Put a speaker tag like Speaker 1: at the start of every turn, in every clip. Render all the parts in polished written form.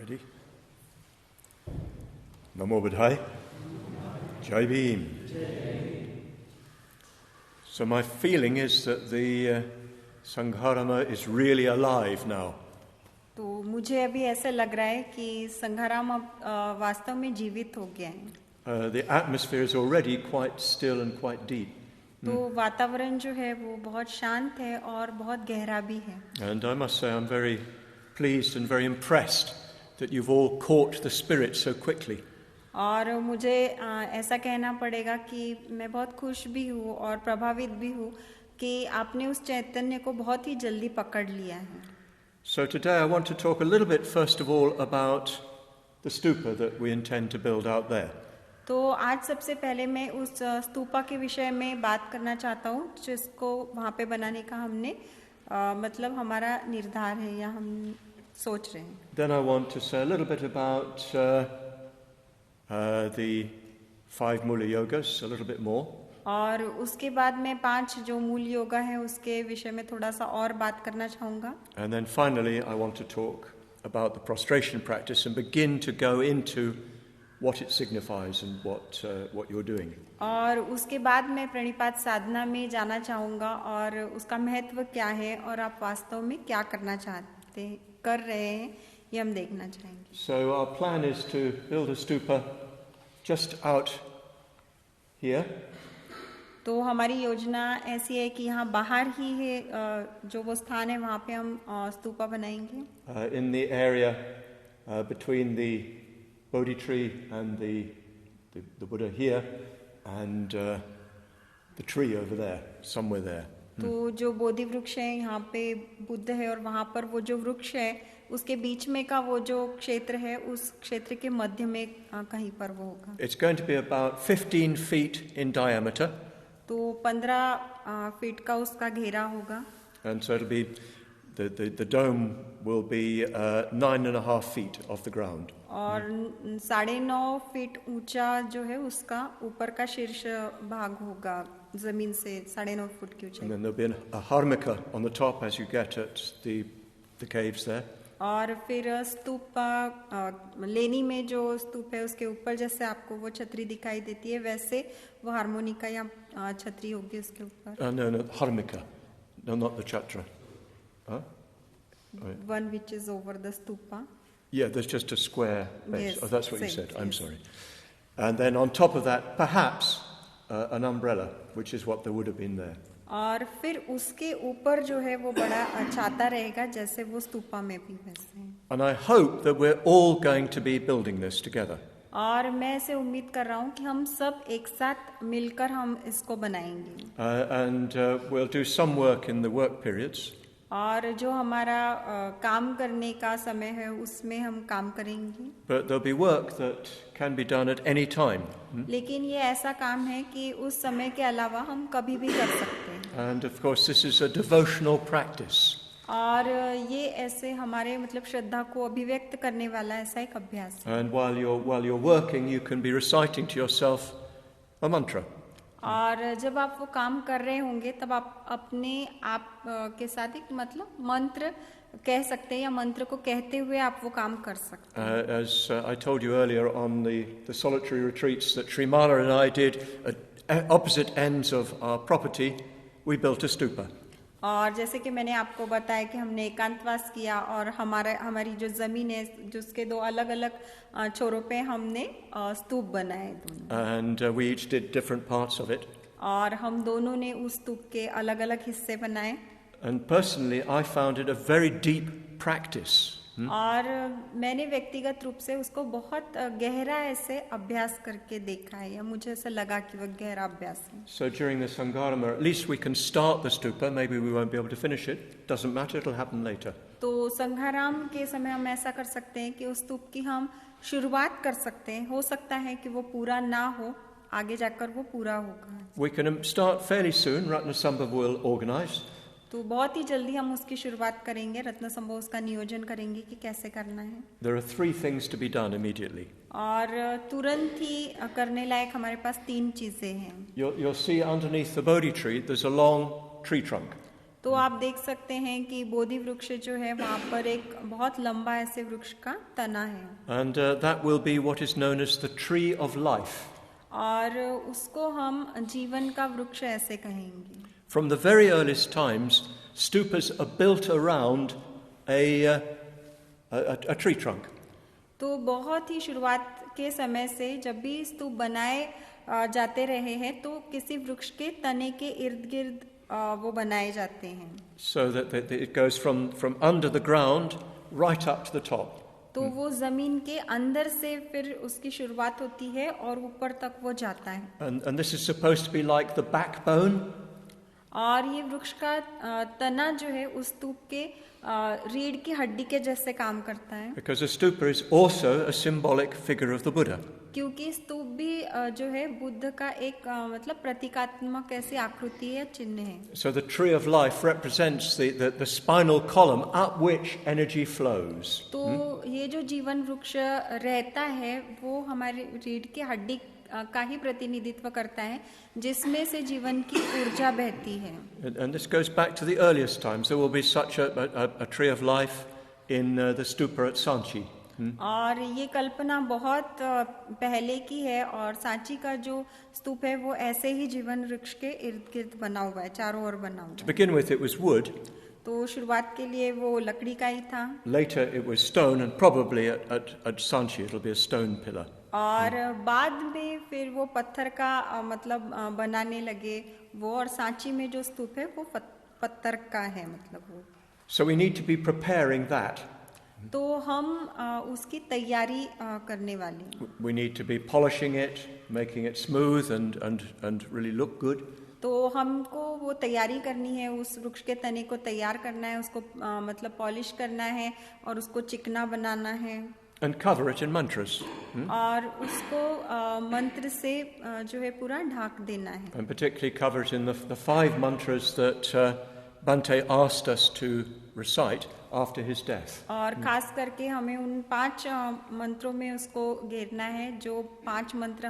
Speaker 1: Ready? Namo Buddhaya. Jai Bhim. So my feeling is that the Sangharama is really alive now.
Speaker 2: तो मुझे अभी ऐसा लग रहा है कि संघाराम अब वास्तव में जीवित हो गया है.
Speaker 1: The atmosphere is already quite still and quite deep.
Speaker 2: तो वातावरण जो है वो बहुत शांत है और बहुत गहरा भी है.
Speaker 1: And I must say I'm very pleased and very impressed that you've all caught the spirit so quickly.
Speaker 2: और मुझे ऐसा कहना पड़ेगा कि मैं बहुत खुश भी हूँ और प्रभावित भी हूँ कि आपने उस चैतन्य को बहुत ही जल्दी पकड़ लिया है.
Speaker 1: So today I want to talk a little bit first of all about the stupa that we intend to build out there.
Speaker 2: तो आज सबसे पहले मैं उस स्तूपा के विषय में बात करना चाहता हूँ जिसको वहाँ पे बनाने का हमने मतलब हमारा निर्धार है या हम सोच रहे हैं.
Speaker 1: Then I want to say a little bit about the 5 Mulayogas, a little bit more.
Speaker 2: और उसके बाद मैं 5 जो मूल योगा है उसके विषय में थोड़ा सा और बात करना चाहूँगा.
Speaker 1: And then finally I want to talk about the prostration practice and begin to go into what it signifies and what you're doing.
Speaker 2: और उसके बाद मैं प्रणिपात साधना में जाना चाहूँगा और उसका महत्व क्या है और आप वास्तव में क्या करना कर रहे हैं ये हम देखना चाहेंगे.
Speaker 1: So our plan is to build a stupa just out here.
Speaker 2: तो हमारी योजना ऐसी है कि यहाँ बाहर ही है जो वो स्थान है वहाँ पे हम स्तूपा बनाएंगे.
Speaker 1: In the area between the Bodhi tree and the Buddha here and the tree over there, somewhere there.
Speaker 2: तो जो बोधि वृक्ष है यहाँ पे बुद्ध है और वहाँ पर वो जो वृक्ष है उसके बीच में का वो जो क्षेत्र है उस क्षेत्र के मध्य में कहीं पर वो होगा.
Speaker 1: It's going to be about 15 feet in diameter.
Speaker 2: तो 15 फीट का उसका घेरा होगा.
Speaker 1: And so it'll be the dome will be 9.5 feet off the ground.
Speaker 2: और 9.5 फीट ऊंचा जो है उसका ऊपर का शीर्ष भाग होगा जमीन से 9.5 फुट की ऊंचाई.
Speaker 1: And then there'll be a harmika on the top as you get at the caves there.
Speaker 2: और फिर स्तूप लेनी में जो स्तूप है उसके ऊपर जैसे आपको वो छतरी दिखाई देती है वैसे वो हारमोनिका या छतरी होगी उसके ऊपर.
Speaker 1: No, harmika. No, not the chatra. Huh?
Speaker 2: One which is over the stupa.
Speaker 1: Yeah, there's just a square base.
Speaker 2: Yes,
Speaker 1: Oh, that's what you
Speaker 2: same,
Speaker 1: said. I'm
Speaker 2: yes.
Speaker 1: sorry. And then on top of that, perhaps an umbrella, which is what there would have been there.
Speaker 2: और फिर उसके ऊपर जो है वो बड़ा छाता रहेगा जैसे वो स्तूपा में भी वैसे.
Speaker 1: And I hope that we're all going to be building this together.
Speaker 2: और मैं ऐसे उम्मीद कर रहा हूँ कि हम सब एक साथ मिलकर हम इसको बनाएंगे.
Speaker 1: And we'll do some work in the work periods.
Speaker 2: और जो हमारा काम करने का समय है उसमें हम काम करेंगे.
Speaker 1: But there'll be work that can be done at any time.
Speaker 2: लेकिन ये ऐसा काम है कि उस समय के अलावा हम कभी भी कर सकते हैं.
Speaker 1: And of course this is a devotional practice.
Speaker 2: और ये ऐसे हमारे मतलब श्रद्धा को अभिव्यक्त करने वाला ऐसा एक अभ्यास है.
Speaker 1: And while you're working, you can be reciting to yourself a mantra.
Speaker 2: और जब आप वो काम कर रहे होंगे तब आप अपने आप के साथ एक मतलब मंत्र कह सकते हैं या मंत्र को कहते हुए आप वो काम कर सकते हैं.
Speaker 1: As I told you earlier on the solitary retreats that Srimala and I did at opposite ends of our property, we built a stupa.
Speaker 2: और जैसे कि मैंने आपको बताया कि हमने एकांतवास किया और हमारी जो जमीन है जिसके 2 अलग-अलग छोरों पे हमने स्तूप बनाए दोनों.
Speaker 1: And we each did different parts of it.
Speaker 2: और हम दोनों ने उस स्तूप के अलग-अलग हिस्से बनाए.
Speaker 1: And personally I found it a very deep practice.
Speaker 2: और मैंने व्यक्तिगत रूप से उसको बहुत गहरा ऐसे अभ्यास करके देखा है या मुझे ऐसा लगा कि वह गहरा अभ्यास है.
Speaker 1: So during the Sangharama, at least we can start the stupa. Maybe we won't be able to finish it. Doesn't matter, it'll happen later.
Speaker 2: तो संघाराम के समय हम ऐसा कर सकते हैं कि उस स्तूप की हम शुरुआत कर सकते हैं. हो सकता है कि वो पूरा ना हो, आगे जाकर वो पूरा होगा.
Speaker 1: We can start fairly soon. Ratnasambhava will organize.
Speaker 2: तो बहुत ही जल्दी हम उसकी शुरुआत करेंगे. रत्न संभव उसका नियोजन करेंगे कि कैसे करना है.
Speaker 1: There are 3 things to be done immediately.
Speaker 2: और तुरंत ही करने लायक हमारे पास 3 चीजें हैं.
Speaker 1: You'll see underneath the Bodhi tree there's a long tree trunk.
Speaker 2: तो आप देख सकते हैं कि बोधि वृक्ष जो है वहाँ पर एक बहुत लंबा ऐसे वृक्ष का तना है,
Speaker 1: And that will be what is known as the tree of life.
Speaker 2: और उसको हम जीवन का वृक्ष ऐसे कहेंगे.
Speaker 1: From the very earliest times, stupas are built around a tree trunk.
Speaker 2: तो बहुत ही शुरुआत के समय से जब भी स्तूप बनाए जाते रहे हैं तो किसी वृक्ष के तने के इर्द गिर्द वो बनाए जाते हैं.
Speaker 1: So that it goes from under the ground right up to the top.
Speaker 2: तो वो जमीन के अंदर से फिर उसकी शुरुआत होती है और ऊपर तक वो जाता है.
Speaker 1: And this is supposed to be like the backbone.
Speaker 2: और ये वृक्ष का तना जो है उस स्तूप के रीढ़ की हड्डी के जैसे काम करता है.
Speaker 1: Because a stupa is also a symbolic figure of the Buddha.
Speaker 2: क्योंकि स्तूप भी जो है बुद्ध का एक मतलब प्रतीकात्मक ऐसी आकृति है, चिन्ह है.
Speaker 1: So the tree of life represents the spinal column up which energy flows.
Speaker 2: तो ये जो जीवन वृक्ष रहता है वो हमारे रीढ़ की हड्डी का ही प्रतिनिधित्व करता है जिसमें से जीवन की ऊर्जा बहती है.
Speaker 1: And this goes back to the earliest times. There will be such a tree of life in the stupa at Sanchi.
Speaker 2: और ये कल्पना बहुत पहले की है और सांची का जो स्तूप है वो ऐसे ही जीवन वृक्ष के इर्द गिर्द बना हुआ है, चारों ओर बना हुआ है.
Speaker 1: To begin with, it was wood.
Speaker 2: तो शुरुआत के लिए वो लकड़ी का ही था.
Speaker 1: Later, it was stone, and probably at Sanchi it'll be a stone pillar.
Speaker 2: और बाद में फिर वो पत्थर का मतलब बनाने लगे वो, और सांची में जो स्तूप है वो पत्थर का है मतलब वो.
Speaker 1: So we need to be preparing that.
Speaker 2: तो हम उसकी तैयारी करने वाले हैं.
Speaker 1: We need to be polishing it, making it smooth and really look good.
Speaker 2: तो हमको वो तैयारी करनी है, उस वृक्ष के तने को तैयार करना है, उसको मतलब पॉलिश करना है और उसको चिकना बनाना है.
Speaker 1: And cover it in mantras.
Speaker 2: और उसको मंत्र से जो है पूरा ढाक देना है.
Speaker 1: And particularly cover it in the 5 mantras that Bhante asked us to recite after his death.
Speaker 2: और खास करके हमें उन 5 मंत्रों में उसको घेरना है जो 5 मंत्र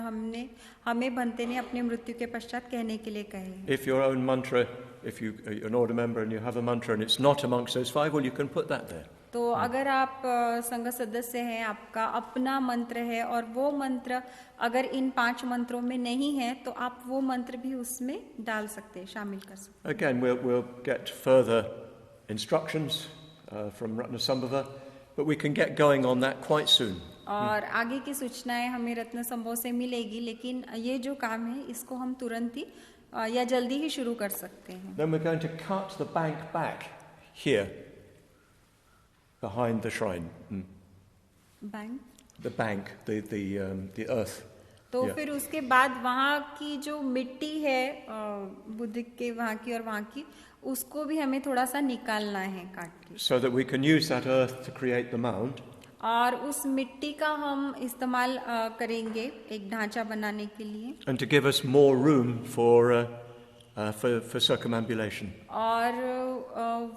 Speaker 2: हमें भंते ने अपने मृत्यु के पश्चात कहने के लिए कहे.
Speaker 1: If your own mantra, if you're an order member and you have a mantra and it's not amongst those 5, well, you can put that there.
Speaker 2: तो अगर आप संघ सदस्य हैं, आपका अपना मंत्र है और वो मंत्र अगर इन 5 मंत्रों में नहीं है तो आप वो मंत्र भी उसमें डाल सकते हैं, शामिल कर सकते हैं.
Speaker 1: Again, we'll get further instructions from Ratnasambhava, but we can get going on that quite soon.
Speaker 2: और आगे की सूचनाएं हमें रत्न संभव से मिलेगी, लेकिन ये जो काम है इसको हम तुरंत ही या जल्दी ही शुरू कर सकते हैं.
Speaker 1: Then we're going to cut the bank back here behind the shrine.
Speaker 2: Bank.
Speaker 1: The bank, the earth.
Speaker 2: तो
Speaker 1: Yeah.
Speaker 2: फिर उसके बाद वहाँ की जो मिट्टी है बुद्ध के वहाँ की और वहाँ की, उसको भी हमें थोड़ा सा निकालना है काट के.
Speaker 1: So that we can use that earth to create the mound.
Speaker 2: और उस मिट्टी का हम इस्तेमाल करेंगे एक ढांचा बनाने के लिए.
Speaker 1: And to give us more room for circumambulation.
Speaker 2: और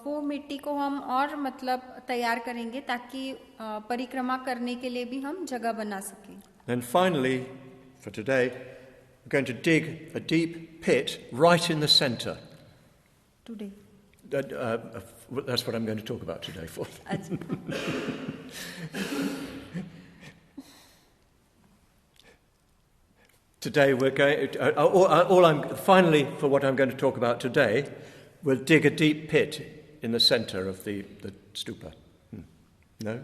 Speaker 2: वो मिट्टी को हम और मतलब तैयार करेंगे ताकि परिक्रमा करने के लिए भी हम जगह बना सकें.
Speaker 1: Then finally, for today, we're going to dig a deep pit right in the center.
Speaker 2: Today.
Speaker 1: That's what I'm going to talk about today. For today, we're going. Finally, for what I'm going to talk about today, we'll dig a deep pit in the center of the stupa. No.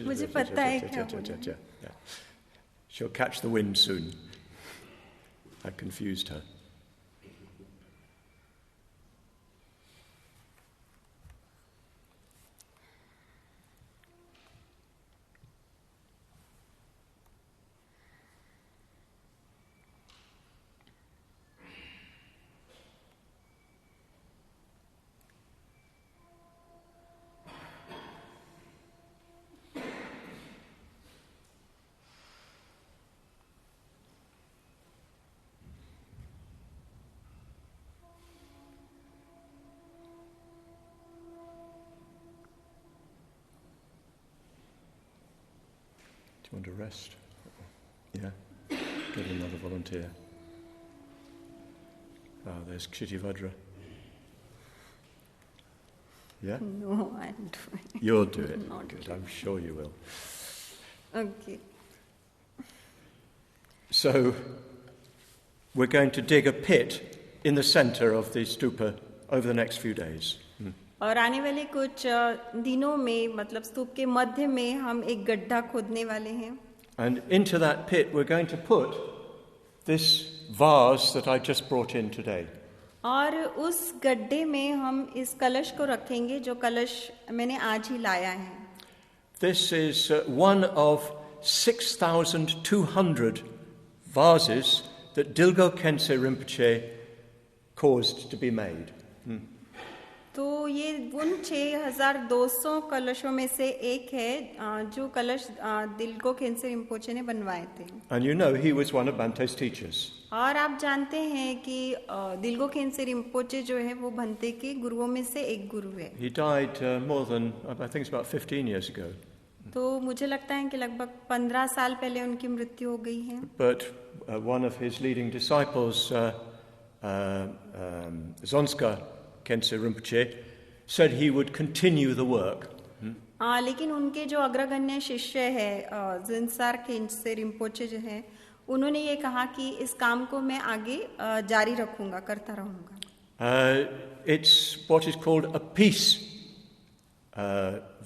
Speaker 2: मुझे पता है क्या बोलना है.
Speaker 1: She'll catch the wind soon. I confused her. Do you want to rest? Yeah? Get another volunteer. Oh, there's Kshitivajra. Yeah?
Speaker 2: No, I'll do it.
Speaker 1: You'll do it.
Speaker 2: Not
Speaker 1: Good,
Speaker 2: good.
Speaker 1: I'm sure you will.
Speaker 2: Okay.
Speaker 1: So, we're going to dig a pit in the center of the stupa over the next few days.
Speaker 2: और आने वाले कुछ दिनों में मतलब स्तूप के मध्य में हम एक गड्ढा खोदने वाले हैं.
Speaker 1: And into that pit we're going to put this vase that I just brought in today.
Speaker 2: और उस गड्ढे में हम इस कलश को रखेंगे जो कलश मैंने आज ही लाया है.
Speaker 1: This is one of 6,200 vases that Dilgo Khyentse Rinpoche caused to be made.
Speaker 2: तो ये उन 6,200 कलशों में से एक है जो कलश दिलगो खेंसे रिम्पोचे ने बनवाए थे.
Speaker 1: And you know he was one of Bante's teachers.
Speaker 2: और आप जानते हैं कि दिलगो खेंसे रिम्पोचे जो है वो भंते के गुरुओं में से एक गुरु है.
Speaker 1: He died more than, I think it's about 15 years ago.
Speaker 2: तो मुझे लगता है कि लगभग 15 साल पहले उनकी मृत्यु हो गई है.
Speaker 1: But one of his leading disciples, Zonska Khyentse Rinpoche, said he would continue the work.
Speaker 2: लेकिन उनके जो अग्रगण्य शिष्य है जिनसार खेंसे रिम्पोचे जो है उन्होंने ये कहा कि इस काम को मैं आगे जारी रखूंगा, करता रहूंगा.
Speaker 1: It's what is called a peace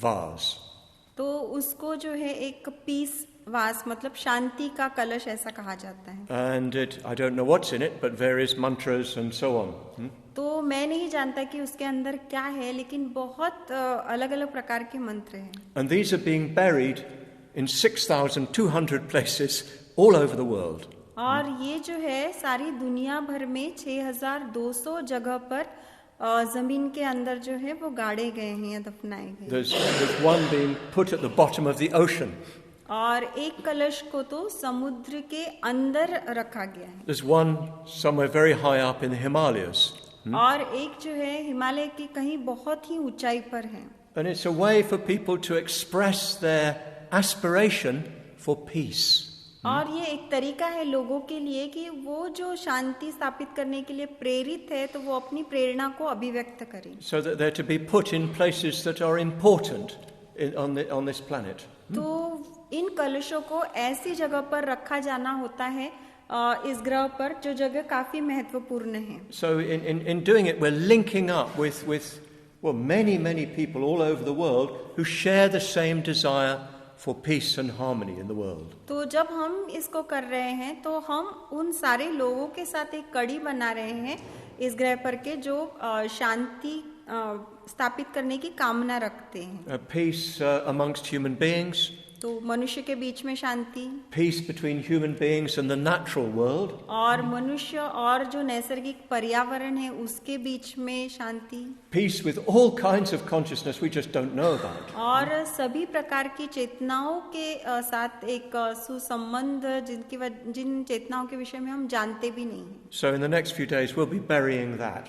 Speaker 1: vase.
Speaker 2: तो उसको जो है एक पीस वास मतलब शांति का कलश ऐसा कहा जाता है.
Speaker 1: And I don't know what's in it, but various mantras and so on.
Speaker 2: तो मैं नहीं जानता कि उसके अंदर क्या है, लेकिन बहुत अलग अलग प्रकार के मंत्र हैं.
Speaker 1: And these are being buried in 6,200 places all over the world.
Speaker 2: और ये जो है सारी दुनिया भर में 6,200 जगह पर जमीन के अंदर जो है वो गाड़े गए हैं या दफनाए गए.
Speaker 1: There's one being put at the bottom of the ocean.
Speaker 2: और एक कलश को तो समुद्र के अंदर रखा गया है.
Speaker 1: There's one somewhere very high up in the Himalayas.
Speaker 2: और एक जो है हिमालय की कहीं बहुत ही ऊंचाई पर है.
Speaker 1: And it's a way for people to express their aspiration for peace.
Speaker 2: और ये एक तरीका है लोगों के लिए कि वो जो शांति स्थापित करने के लिए प्रेरित है तो वो अपनी प्रेरणा को अभिव्यक्त करें.
Speaker 1: So that they're to be put in places that are important on this planet.
Speaker 2: तो इन कलशों को ऐसी जगह पर रखा जाना होता है इस ग्रह पर जो जगह काफी महत्वपूर्ण है.
Speaker 1: So in doing it we're linking up with many people all over the world who share the same desire for peace and harmony in the world.
Speaker 2: तो जब हम इसको कर रहे हैं तो हम उन सारे लोगों के साथ एक कड़ी बना रहे हैं इस ग्रह पर के जो शांति स्थापित करने की कामना रखते हैं.
Speaker 1: Peace amongst human beings.
Speaker 2: तो मनुष्य के बीच में शांति.
Speaker 1: Peace between human beings and the natural world.
Speaker 2: और मनुष्य और जो नैसर्गिक पर्यावरण है उसके बीच में शांति.
Speaker 1: Peace with all kinds of consciousness we just don't know about.
Speaker 2: और सभी प्रकार की चेतनाओं के साथ एक सुसंबंध जिन चेतनाओं के विषय में हम जानते भी नहीं.
Speaker 1: So in the next few days we'll be burying that.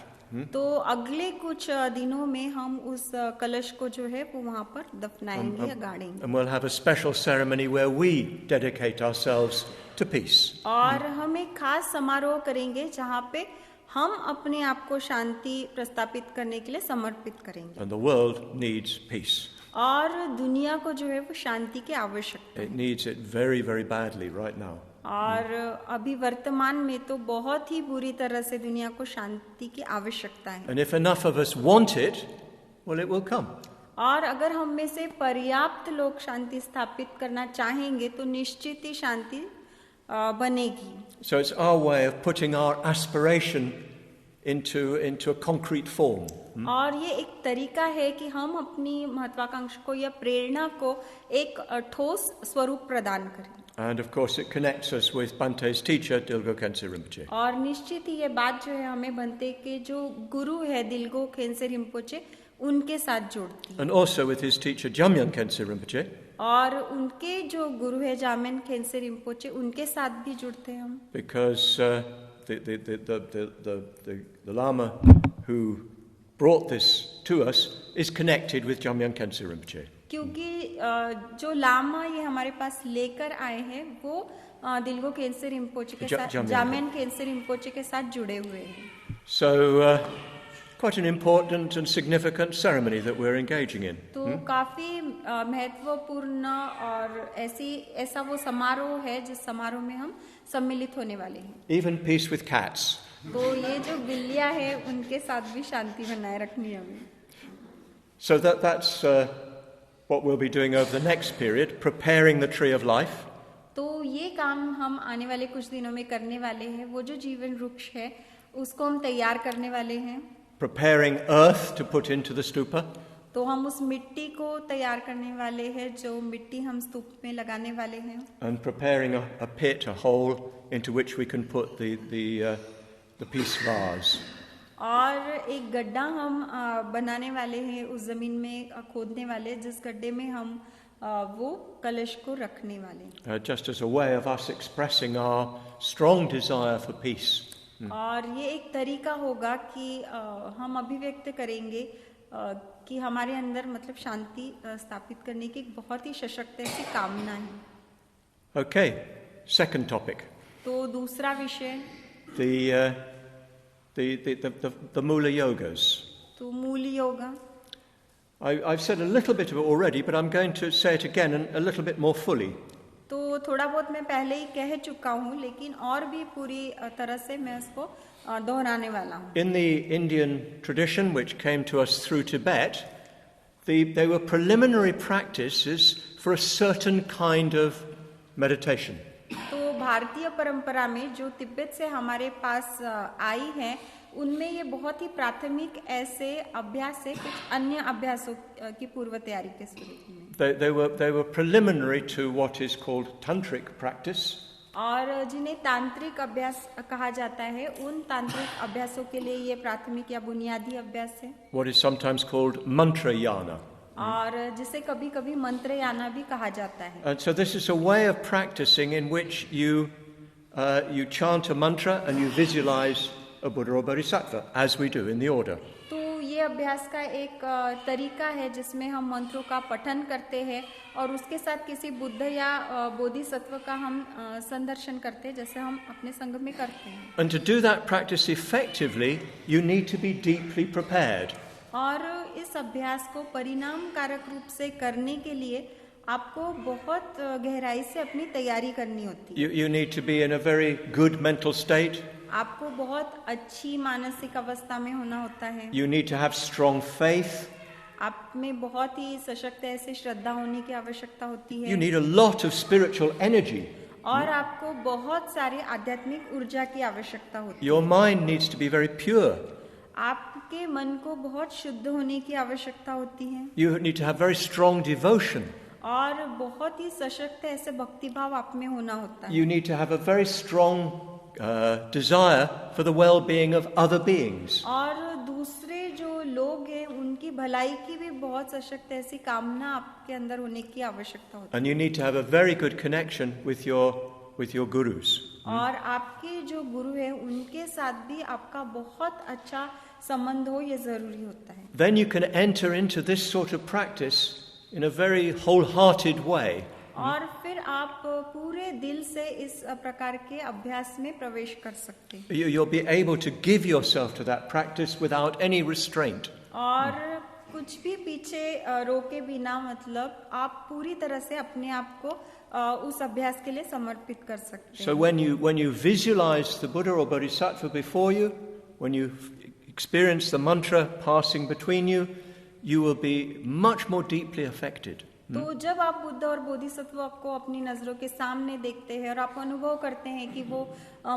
Speaker 2: तो अगले कुछ दिनों में हम उस कलश को जो है वो वहाँ पर दफनाएंगे या गाड़ेंगे.
Speaker 1: And we'll have a special ceremony where we dedicate ourselves to peace.
Speaker 2: और हम एक खास समारोह करेंगे जहाँ पे हम अपने आप को शांति प्रस्तापित करने के लिए समर्पित करेंगे.
Speaker 1: And the world needs peace.
Speaker 2: और दुनिया को जो है वो शांति की आवश्यकता है.
Speaker 1: It needs it very, very badly right now.
Speaker 2: और अभी वर्तमान में तो बहुत ही बुरी तरह से दुनिया को शांति की आवश्यकता है.
Speaker 1: And if enough of us want it, well, it will come.
Speaker 2: और अगर हम में से पर्याप्त लोग शांति स्थापित करना चाहेंगे तो निश्चित ही शांति बनेगी.
Speaker 1: So it's our way of putting our aspiration into a concrete form.
Speaker 2: और ये एक तरीका है कि हम अपनी महत्वाकांक्षा को या प्रेरणा को एक ठोस स्वरूप प्रदान करें.
Speaker 1: And of course it connects us with Bante's teacher, Dilgo Khyentse Rinpoche.
Speaker 2: और निश्चित ही ये बात जो है हमें बनते के जो गुरु है दिलगो खेंसे रिम्पोचे उनके साथ जोड़ती है.
Speaker 1: And also with his teacher, Jamyang Khyentse Rinpoche.
Speaker 2: और उनके जो गुरु है जामेन खेंसे रिम्पोचे उनके साथ भी जुड़ते हैं हम.
Speaker 1: Because the Lama who brought this to us is connected with Jamyang Khyentse Rinpoche.
Speaker 2: क्योंकि जो लामा ये हमारे पास लेकर आए हैं वो दिलगो खेंसे रिम्पोचे के साथ जामेन खेंसे रिम्पोचे के साथ जुड़े हुए हैं.
Speaker 1: So, quite an important and significant ceremony that we're engaging in.
Speaker 2: तो काफी महत्वपूर्ण और ऐसा वो समारोह है जिस समारोह में हम सम्मिलित होने वाले हैं.
Speaker 1: Even peace with cats.
Speaker 2: तो ये जो बिल्लियां हैं उनके साथ भी शांति बनाए रखनी है हमें.
Speaker 1: So that's what we'll be doing over the next period, preparing the tree of life.
Speaker 2: तो ये काम हम आने वाले कुछ दिनों में करने वाले हैं. वो जो जीवन वृक्ष है उसको हम तैयार करने वाले हैं.
Speaker 1: Preparing earth to put into the stupa.
Speaker 2: तो हम उस मिट्टी को तैयार करने वाले हैं जो मिट्टी हम स्तूप में लगाने वाले हैं.
Speaker 1: And preparing a pit, a hole into which we can put the peace vase.
Speaker 2: और एक गड्ढा हम बनाने वाले हैं, उस जमीन में खोदने वाले जिस गड्ढे में हम वो कलश को रखने वाले.
Speaker 1: Just as a way of us expressing our strong desire for peace.
Speaker 2: और ये एक तरीका होगा कि हम अभिव्यक्त करेंगे कि हमारे अंदर मतलब शांति स्थापित करने की एक बहुत ही सशक्त ऐसी कामना है.
Speaker 1: Okay, second topic.
Speaker 2: तो दूसरा विषय
Speaker 1: the Mulayogas.
Speaker 2: तो मूल yoga.
Speaker 1: I've said a little bit of it already, but I'm going to say it again and a little bit more fully.
Speaker 2: तो थोड़ा बहुत मैं पहले ही कह चुका हूँ लेकिन और भी पूरी तरह से मैं उसको दोहराने वाला हूँ.
Speaker 1: In the Indian tradition, which came to us through Tibet, they were preliminary practices for a certain kind of meditation.
Speaker 2: तो भारतीय परंपरा में जो तिब्बत से हमारे पास आई है उनमें ये बहुत ही प्राथमिक ऐसे अभ्यास है, कुछ अन्य अभ्यासों की पूर्व तैयारी के स्वरूप में.
Speaker 1: They were preliminary to what is called tantric practice.
Speaker 2: और जिन्हें तांत्रिक अभ्यास कहा जाता है उन तांत्रिक अभ्यासों के लिए ये प्राथमिक या बुनियादी अभ्यास है.
Speaker 1: What is sometimes called mantrayana.
Speaker 2: और जिसे कभी कभी मंत्रयाना भी कहा जाता है.
Speaker 1: And so this is a way of practicing in which you chant a mantra and you visualize a Buddha or Bodhisattva, as we do in the order.
Speaker 2: तो ये अभ्यास का एक तरीका है जिसमें हम मंत्रों का पठन करते हैं और उसके साथ किसी बुद्ध या बोधिसत्व का हम संदर्शन करते हैं जैसे हम अपने संघ में करते हैं.
Speaker 1: And to do that practice effectively, you need to be deeply prepared.
Speaker 2: और इस अभ्यास को परिणाम कारक रूप से करने के लिए आपको बहुत गहराई से अपनी तैयारी करनी होती है.
Speaker 1: You need to be in a very good mental state.
Speaker 2: आपको बहुत अच्छी मानसिक अवस्था में होना होता है.
Speaker 1: You need to have strong faith.
Speaker 2: आप में बहुत ही सशक्त ऐसे श्रद्धा होने की आवश्यकता होती है.
Speaker 1: You need a lot of spiritual energy.
Speaker 2: और आपको बहुत सारे आध्यात्मिक ऊर्जा की आवश्यकता होती है.
Speaker 1: Your mind needs to be very pure.
Speaker 2: आपके मन को बहुत शुद्ध होने की आवश्यकता होती है.
Speaker 1: You need to have very strong devotion.
Speaker 2: और बहुत ही सशक्त ऐसे भक्ति भाव आप में होना होता है.
Speaker 1: You need to have a very strong desire for the well-being of other beings.
Speaker 2: और दूसरे जो लोग हैं उनकी भलाई की भी बहुत सशक्त ऐसी कामना आपके अंदर होने की आवश्यकता होती है.
Speaker 1: And you need to have a very good connection with your gurus.
Speaker 2: और आपके जो गुरु हैं उनके साथ भी आपका बहुत अच्छा संबंध हो ये जरूरी होता है.
Speaker 1: Then you can enter into this sort of practice in a very wholehearted way.
Speaker 2: और फिर आप पूरे दिल से इस प्रकार के अभ्यास में प्रवेश कर सकते हैं.
Speaker 1: You'll be able to give yourself to that practice without any restraint.
Speaker 2: और कुछ भी पीछे रोके बिना मतलब आप पूरी तरह से अपने आप को उस अभ्यास के लिए समर्पित कर सकते हैं.
Speaker 1: So when you visualize the Buddha or Bodhisattva before you, when you experience the mantra passing between you, you will be much more deeply affected.
Speaker 2: तो जब आप बुद्ध और बोधिसत्व को अपनी नजरों के सामने देखते हैं और आप अनुभव करते हैं कि वो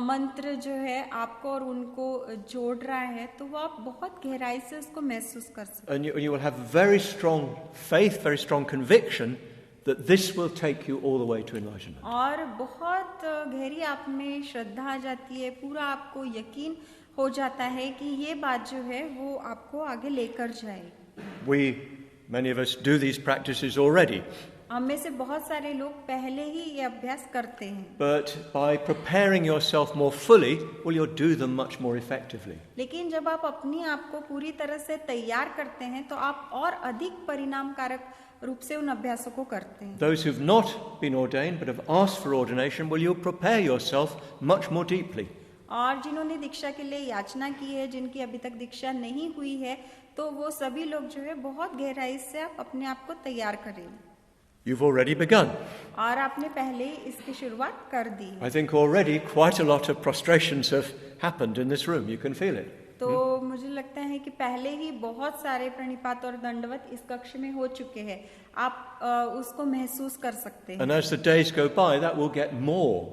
Speaker 2: मंत्र जो है आपको और उनको जोड़ रहा है तो वो आप बहुत गहराई से उसको महसूस कर सकते हैं.
Speaker 1: And you will have very strong faith, very strong conviction that this will take you all the way to enlightenment.
Speaker 2: और बहुत गहरी आप में श्रद्धा आ जाती है, पूरा आपको यकीन हो जाता है कि ये बात जो है वो आपको आगे लेकर जाएगी.
Speaker 1: Many of us do these practices already.
Speaker 2: हम में से बहुत सारे लोग पहले ही ये अभ्यास करते हैं.
Speaker 1: But by preparing yourself more fully, well, you'll do them much more effectively.
Speaker 2: लेकिन जब आप अपनी आप को पूरी तरह से तैयार करते हैं तो आप और अधिक परिणामकारक रूप से उन अभ्यासों को करते हैं.
Speaker 1: Those who've not been ordained but have asked for ordination, well, you'll prepare yourself much more deeply.
Speaker 2: और जिन्होंने दीक्षा के लिए याचना की है, जिनकी अभी तक दीक्षा नहीं हुई है, तो वो सभी लोग जो है बहुत गहराई से आप अपने आप को तैयार करें।
Speaker 1: You've already begun.
Speaker 2: और आपने पहले ही इसकी शुरुआत कर दी है।
Speaker 1: I think already quite a lot of prostrations have happened in this room. You can feel it.
Speaker 2: तो मुझे लगता है कि पहले ही बहुत सारे प्रणिपात और दंडवत इस कक्ष में हो चुके हैं। आप उसको महसूस कर सकते हैं।
Speaker 1: And as the days go by, that will get more.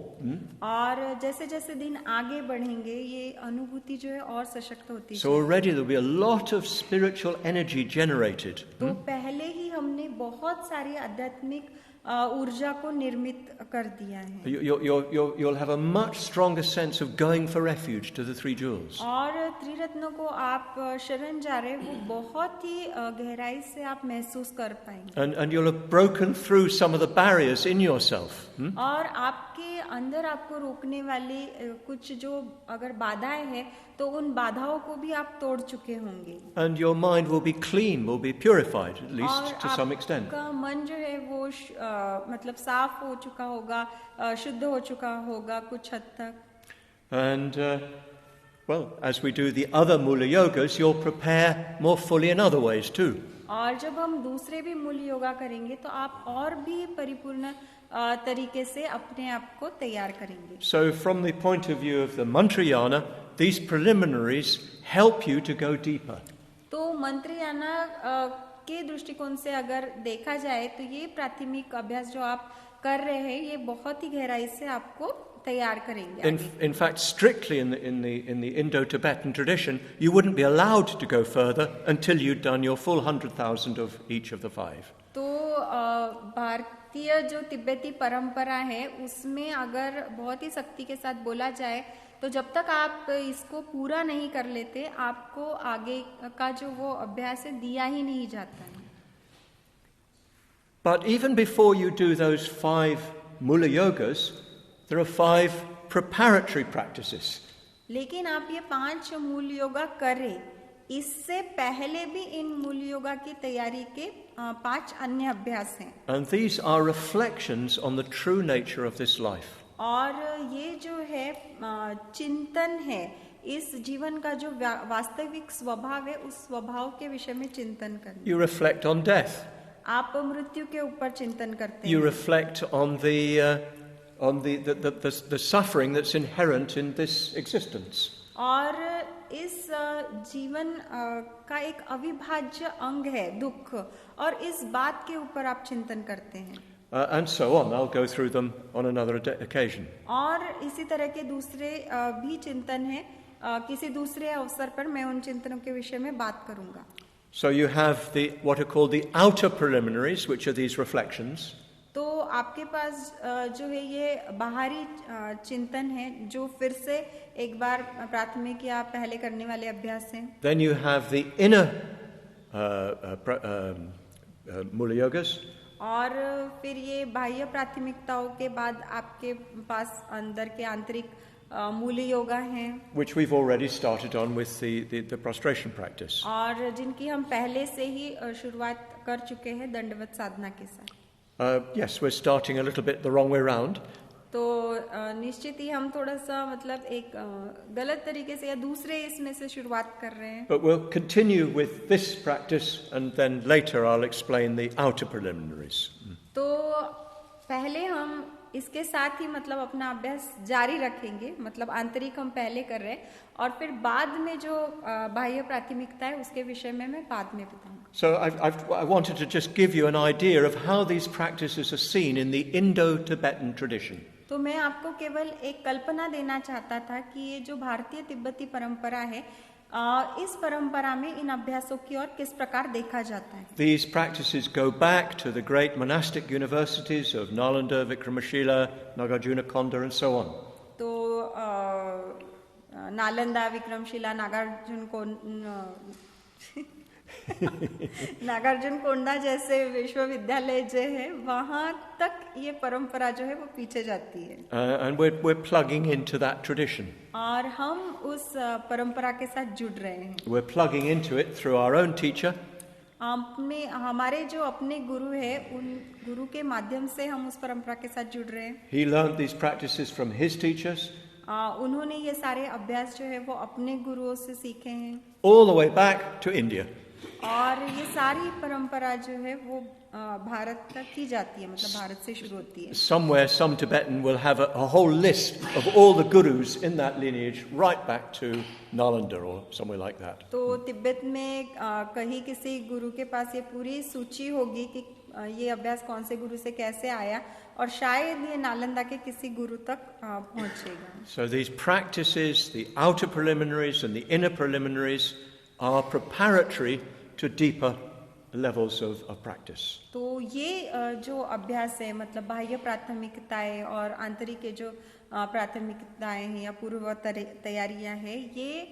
Speaker 2: और जैसे जैसे दिन आगे बढ़ेंगे, ये अनुभूति जो है और सशक्त होती
Speaker 1: So already there will be a lot of spiritual energy generated.
Speaker 2: तो पहले ही हमने बहुत सारी आध्यात्मिक ऊर्जा को निर्मित कर दिया है।
Speaker 1: You'll have a much stronger sense of going for refuge to the three jewels.
Speaker 2: और त्रिरत्नों को आप शरण जा रहे, वो बहुत ही गहराई से आप महसूस कर पाएंगे।
Speaker 1: And you'll have broken through some of the barriers in yourself.
Speaker 2: और आपके अंदर आपको रोकने वाली कुछ जो अगर बाधाएं हैं, तो उन बाधाओं को भी आप तोड़ चुके होंगे।
Speaker 1: And your mind will be clean, will be purified, at least to some extent.
Speaker 2: आपका मन जो है वो मतलब साफ हो चुका होगा, शुद्ध हो चुका होगा कुछ हद तक।
Speaker 1: And well, as we do the other Mulayogas, you'll prepare more fully in other ways too.
Speaker 2: और जब हम दूसरे भी मूल योगा करेंगे, तो आप और भी परिपूर्ण तरीके से अपने आप को तैयार करेंगे।
Speaker 1: So from the point of view of the Mantrayana, these preliminaries help you to go deeper.
Speaker 2: तो मंत्रयाना के दृष्टिकोण से अगर देखा जाए, तो ये प्राथमिक अभ्यास जो आप कर रहे हैं, ये बहुत ही गहराई से आपको तैयार करेंगे।
Speaker 1: In fact, strictly in the Indo-Tibetan tradition, you wouldn't be allowed to go further until you'd done your full 100,000 of each of the five.
Speaker 2: तो भारतीय जो तिब्बती परंपरा है, उसमें अगर बहुत ही सख्ती के साथ बोला जाए, तो जब तक आप इसको पूरा नहीं कर लेते, आपको आगे का जो वो अभ्यास है दिया ही नहीं जाता है।
Speaker 1: But even before you do those 5 Mulayogas, there are 5 preparatory practices.
Speaker 2: लेकिन आप ये 5 मूल योगा करें, इससे पहले भी इन मूल योगा की तैयारी के 5 अन्य अभ्यास हैं।
Speaker 1: And these are reflections on the true nature of this life.
Speaker 2: और ये जो है चिंतन है, इस जीवन का जो वास्तविक स्वभाव है, उस स्वभाव के विषय में चिंतन करना।
Speaker 1: You reflect on death.
Speaker 2: आप मृत्यु के ऊपर चिंतन करते हैं।
Speaker 1: You reflect on the suffering that's inherent in this existence.
Speaker 2: और इस जीवन का एक अविभाज्य अंग है दुख, और इस बात के ऊपर आप चिंतन करते हैं।
Speaker 1: And so on. I'll go through them on another occasion.
Speaker 2: और इसी तरह के दूसरे भी चिंतन है, किसी दूसरे अवसर पर मैं उन चिंतनों के विषय में बात करूंगा।
Speaker 1: So you have what are called the outer preliminaries, which are these reflections.
Speaker 2: तो आपके पास जो है ये बाहरी चिंतन है, जो फिर से एक बार प्राथमिक या पहले करने वाले अभ्यास हैं।
Speaker 1: Then you have the inner Mulayogas.
Speaker 2: और फिर ये बाह्य प्राथमिकताओं के बाद आपके पास अंदर के आंतरिक मूल योगा हैं,
Speaker 1: which we've already started on with the prostration practice.
Speaker 2: और जिनकी हम पहले से ही शुरुआत कर चुके हैं दंडवत साधना के साथ।
Speaker 1: Yes, we're starting a little bit the wrong way round.
Speaker 2: तो निश्चित ही हम थोड़ा सा मतलब एक गलत तरीके से या दूसरे इसमें से शुरुआत कर रहे हैं।
Speaker 1: But we'll continue with this practice, and then later I'll explain the outer preliminaries.
Speaker 2: तो पहले हम इसके साथ ही मतलब अपना अभ्यास जारी रखेंगे, मतलब आंतरिक हम पहले कर रहे हैं, और फिर बाद में जो बाह्य प्राथमिकता है उसके विषय में मैं बाद में बताऊंगा।
Speaker 1: So I wanted to just give you an idea of how these practices are seen in the Indo-Tibetan tradition.
Speaker 2: तो मैं आपको केवल एक कल्पना देना चाहता था कि ये जो भारतीय तिब्बती परंपरा है, इस परंपरा में इन अभ्यासों की ओर किस प्रकार देखा जाता है।
Speaker 1: These practices go back to the great monastic universities of Nalanda, Vikramashila, Nagarjunakonda, and so on.
Speaker 2: तो नालंदा, विक्रमशिला, नागार्जुन कोंडा जैसे विश्वविद्यालय जो है, वहाँ तक ये परंपरा जो है वो पीछे जाती है।
Speaker 1: And we're plugging into that tradition.
Speaker 2: और हम उस परंपरा के साथ जुड़ रहे हैं।
Speaker 1: We're plugging into it through our own teacher.
Speaker 2: हमारे जो अपने गुरु है, उन गुरु के माध्यम से हम उस परंपरा के साथ जुड़ रहे हैं।
Speaker 1: He learned these practices from his teachers.
Speaker 2: उन्होंने ये सारे अभ्यास जो है वो अपने गुरुओं से सीखे हैं
Speaker 1: all the way back to India.
Speaker 2: और ये सारी परंपरा जो है वो भारत तक की जाती है, मतलब भारत से शुरू होती है.
Speaker 1: Somewhere, some Tibetan will have a whole list of all the gurus in that lineage, right back to Nalanda or somewhere like that.
Speaker 2: तो तिब्बत में कहीं किसी गुरु के पास ये पूरी सूची होगी कि ये अभ्यास कौन से गुरु से कैसे आया और शायद ये नालंदा के किसी गुरु तक पहुंचेगा.
Speaker 1: So these practices, the outer preliminaries and the inner preliminaries, are preparatory to deeper levels of practice.
Speaker 2: तो ये जो अभ्यास है, मतलब बाह्य प्राथमिकताएं और आंतरिक के जो प्राथमिकताएं हैं या पूर्व तैयारियां हैं, ये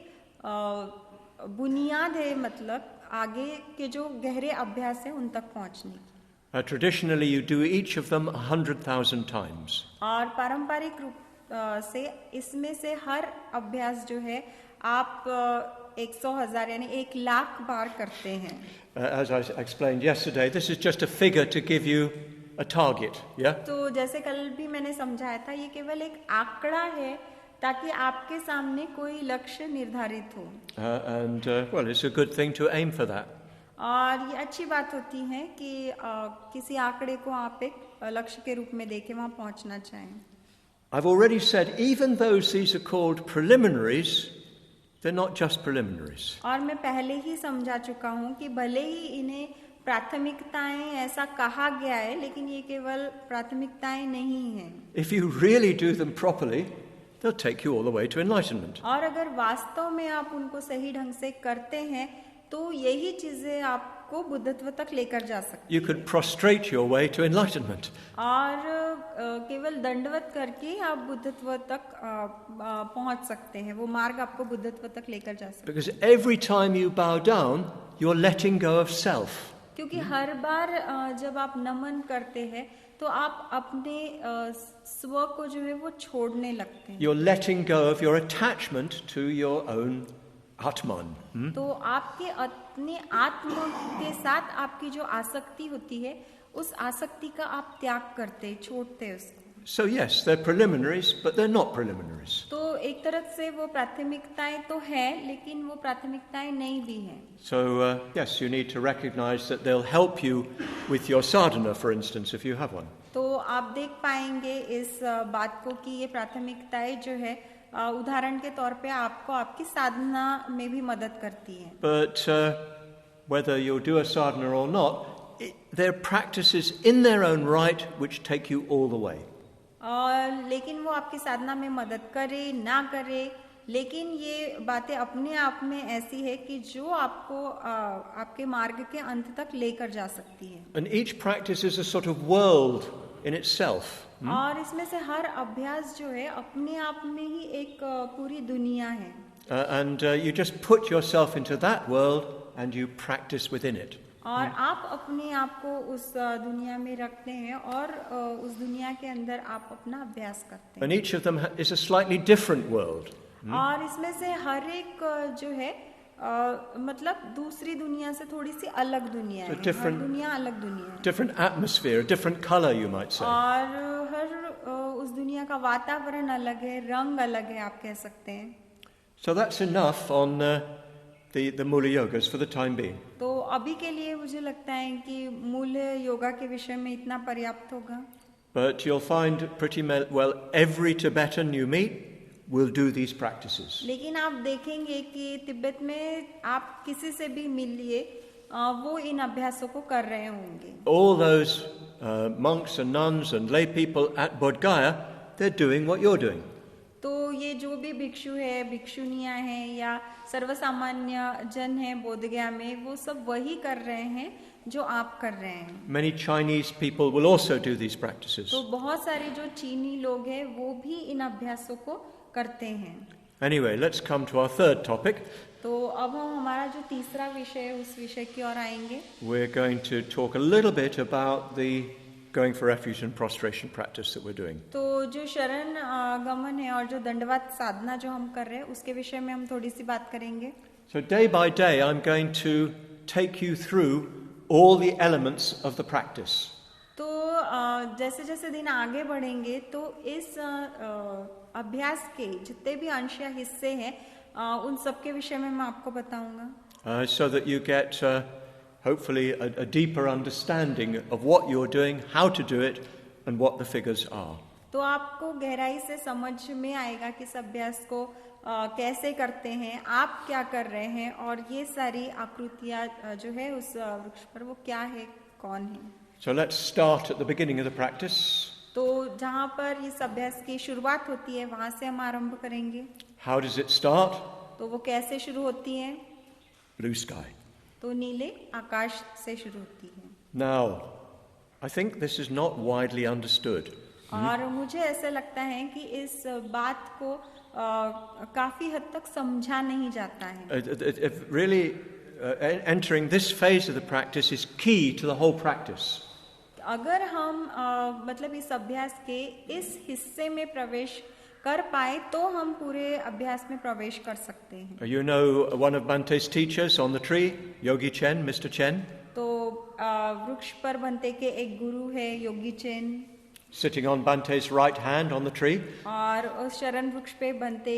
Speaker 2: बुनियाद है, मतलब आगे के जो गहरे अभ्यास है उन तक पहुंचने की.
Speaker 1: Traditionally, you do each of them 100,000 times.
Speaker 2: और पारंपरिक रूप से इसमें से हर अभ्यास जो है आप 100,000 यानी 1,00,000 बार करते हैं.
Speaker 1: As I explained yesterday, this is just a figure to give you a target, yeah?
Speaker 2: तो जैसे कल भी मैंने समझाया था, ये केवल एक आंकड़ा है ताकि आपके सामने कोई लक्ष्य निर्धारित हो.
Speaker 1: Well, it's a good thing to aim for that.
Speaker 2: और ये अच्छी बात होती है कि किसी आंकड़े को आप एक लक्ष्य के रूप में देखें, वहां पहुंचना चाहें.
Speaker 1: I've already said, even though these are called preliminaries, they're not just preliminaries.
Speaker 2: और मैं पहले ही समझा चुका हूँ कि भले ही इन्हें प्राथमिकताएं ऐसा कहा गया है, लेकिन ये केवल प्राथमिकताएं नहीं हैं.
Speaker 1: If you really do them properly, they'll take you all the way to enlightenment.
Speaker 2: और अगर वास्तव में आप उनको सही ढंग से करते हैं तो यही चीजें आपको बुद्धत्व तक लेकर जा सकती
Speaker 1: You could prostrate your way to enlightenment.
Speaker 2: और केवल दंडवत करके आप बुद्धत्व तक पहुंच सकते हैं. वो मार्ग आपको बुद्धत्व तक लेकर जा सकते हैं.
Speaker 1: Because every time you bow down, you're letting go of self.
Speaker 2: क्योंकि हर बार जब आप नमन करते हैं तो आप अपने स्व को जो है वो छोड़ने लगते हैं.
Speaker 1: You're letting go of your attachment to your own Atman.
Speaker 2: तो आपके अपने आत्म के साथ आपकी जो आसक्ति होती है, उस आसक्ति का आप त्याग करते, छोड़ते उसको.
Speaker 1: So yes, they're preliminaries, but they're not preliminaries.
Speaker 2: तो एक तरह से वो प्राथमिकताएं तो है, लेकिन वो प्राथमिकताएं नहीं भी हैं.
Speaker 1: So yes, you need to recognize that they'll help you with your sadhana, for instance, if you have one.
Speaker 2: तो आप देख पाएंगे इस बात को कि ये प्राथमिकताएं जो है उदाहरण के तौर पे आपको आपकी साधना में भी मदद करती है.
Speaker 1: But whether you do a sadhana or not, they're practices in their own right which take you all the way.
Speaker 2: लेकिन वो आपकी साधना में मदद करे ना करे, लेकिन ये बातें अपने आप में ऐसी है कि जो आपको आपके मार्ग के अंत तक लेकर जा सकती है.
Speaker 1: And each practice is a sort of world in itself.
Speaker 2: और इसमें से हर अभ्यास जो है अपने आप में ही एक पूरी दुनिया है.
Speaker 1: And you just put yourself into that world and you practice within it.
Speaker 2: और आप अपने आप को उस दुनिया में रखते हैं और उस दुनिया के अंदर आप अपना अभ्यास करते हैं.
Speaker 1: And each of them is a slightly different world.
Speaker 2: और इसमें से हर एक जो है मतलब दूसरी दुनिया से थोड़ी सी अलग दुनिया है. हर दुनिया अलग दुनिया है.
Speaker 1: Different atmosphere, a different color, you might say.
Speaker 2: और हर उस दुनिया का वातावरण अलग है, रंग अलग है, आप कह सकते हैं.
Speaker 1: So that's enough on the Mulayogas for the time being.
Speaker 2: तो अभी के लिए मुझे लगता है कि मूल योगा के विषय में इतना पर्याप्त होगा.
Speaker 1: But you'll find pretty well every Tibetan you meet will do these practices.
Speaker 2: लेकिन आप देखेंगे कि तिब्बत में आप किसी से भी मिलिए, वो इन अभ्यासों को कर रहे होंगे.
Speaker 1: All those monks and nuns and lay people at Bodh Gaya, they're doing what you're doing.
Speaker 2: तो ये जो भी भिक्षु है, भिक्षुनियां हैं या सर्वसामान्य जन हैं बोधगया में, वो सब वही कर रहे हैं जो आप कर रहे हैं.
Speaker 1: Many Chinese people will also do these practices.
Speaker 2: तो बहुत सारे जो चीनी लोग हैं वो भी इन अभ्यासों को करते हैं.
Speaker 1: Anyway, let's come to our third topic.
Speaker 2: तो अब हम हमारा जो तीसरा विषय है उस विषय की ओर आएंगे.
Speaker 1: We're going to talk a little bit about the going for refuge and prostration practice that we're doing.
Speaker 2: तो जो शरण गमन है और जो दंडवत साधना जो हम कर रहे हैं उसके विषय में हम थोड़ी सी बात करेंगे.
Speaker 1: So day by day I'm going to take you through all the elements of the practice.
Speaker 2: तो जैसे जैसे दिन आगे बढ़ेंगे तो इस अभ्यास के जितने भी अंश या हिस्से हैं उन सब के विषय में मैं आपको बताऊंगा,
Speaker 1: so that you get hopefully a deeper understanding of what you're doing, how to do it, and what the figures are.
Speaker 2: तो आपको गहराई से समझ में आएगा कि इस अभ्यास को कैसे करते हैं, आप क्या कर रहे हैं, और ये सारी आकृतियां जो है उस वृक्ष पर वो क्या है, कौन है.
Speaker 1: So let's start at the beginning of the practice.
Speaker 2: तो जहाँ पर इस अभ्यास की शुरुआत होती है वहां से हम आरंभ करेंगे.
Speaker 1: How does it start?
Speaker 2: तो वो कैसे शुरू होती है?
Speaker 1: Blue sky.
Speaker 2: तो नीले आकाश से शुरू होती है.
Speaker 1: Now, I think this is not widely understood.
Speaker 2: और मुझे ऐसा लगता है कि इस बात को काफी हद तक समझा नहीं जाता है.
Speaker 1: Really, entering this phase of the practice is key to the whole practice.
Speaker 2: अगर हम मतलब इस अभ्यास के इस हिस्से में प्रवेश कर पाए तो हम पूरे अभ्यास में प्रवेश कर सकते हैं.
Speaker 1: You know one of Bhante's teachers on the tree, Yogi Chen, Mr. Chen?
Speaker 2: तो वृक्ष पर बंते के एक गुरु है योगी chain,
Speaker 1: Sitting on Bhante's right hand on the tree.
Speaker 2: और उस शरण वृक्ष पे बंते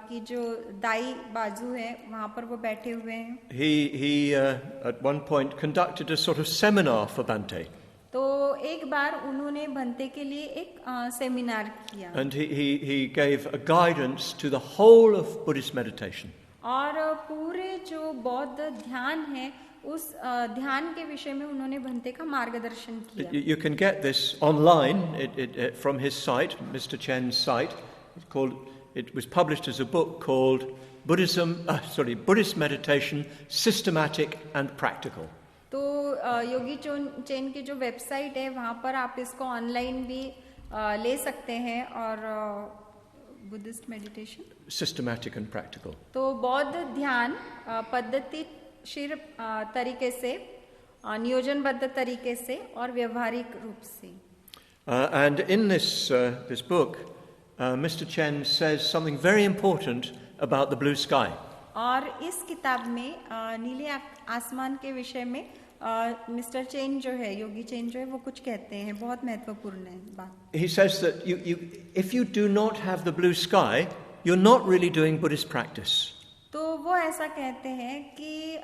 Speaker 2: की जो दाई बाजू है वहाँ पर वो बैठे हुए हैं.
Speaker 1: He at one point conducted a sort of seminar for Bhante.
Speaker 2: तो एक बार उन्होंने बंते के लिए एक सेमिनार किया.
Speaker 1: And he gave a guidance to the whole of Buddhist meditation.
Speaker 2: और पूरे जो बौद्ध ध्यान है उस ध्यान के विषय में उन्होंने भंते का मार्गदर्शन किया.
Speaker 1: You can get this online from his site, Mr. Chen's site. It was published as a book called Buddhist Meditation, Systematic and Practical.
Speaker 2: तो योगी चेन की जो वेबसाइट है वहाँ पर आप इसको ऑनलाइन भी ले सकते हैं. और Buddhist meditation,
Speaker 1: Systematic and Practical.
Speaker 2: तो बौद्ध ध्यान पद्धतिशील तरीके से, नियोजनबद्ध तरीके से और व्यवहारिक रूप से.
Speaker 1: And in this book, Mr. Chen says something very important about the blue sky.
Speaker 2: और इस किताब में नीले आसमान के विषय में मिस्टर चेन जो है, योगी चेन जो है, वो कुछ कहते हैं, बहुत महत्वपूर्ण है बात.
Speaker 1: He says that if you do not have the blue sky, you're not really doing Buddhist practice.
Speaker 2: तो वो ऐसा कहते हैं कि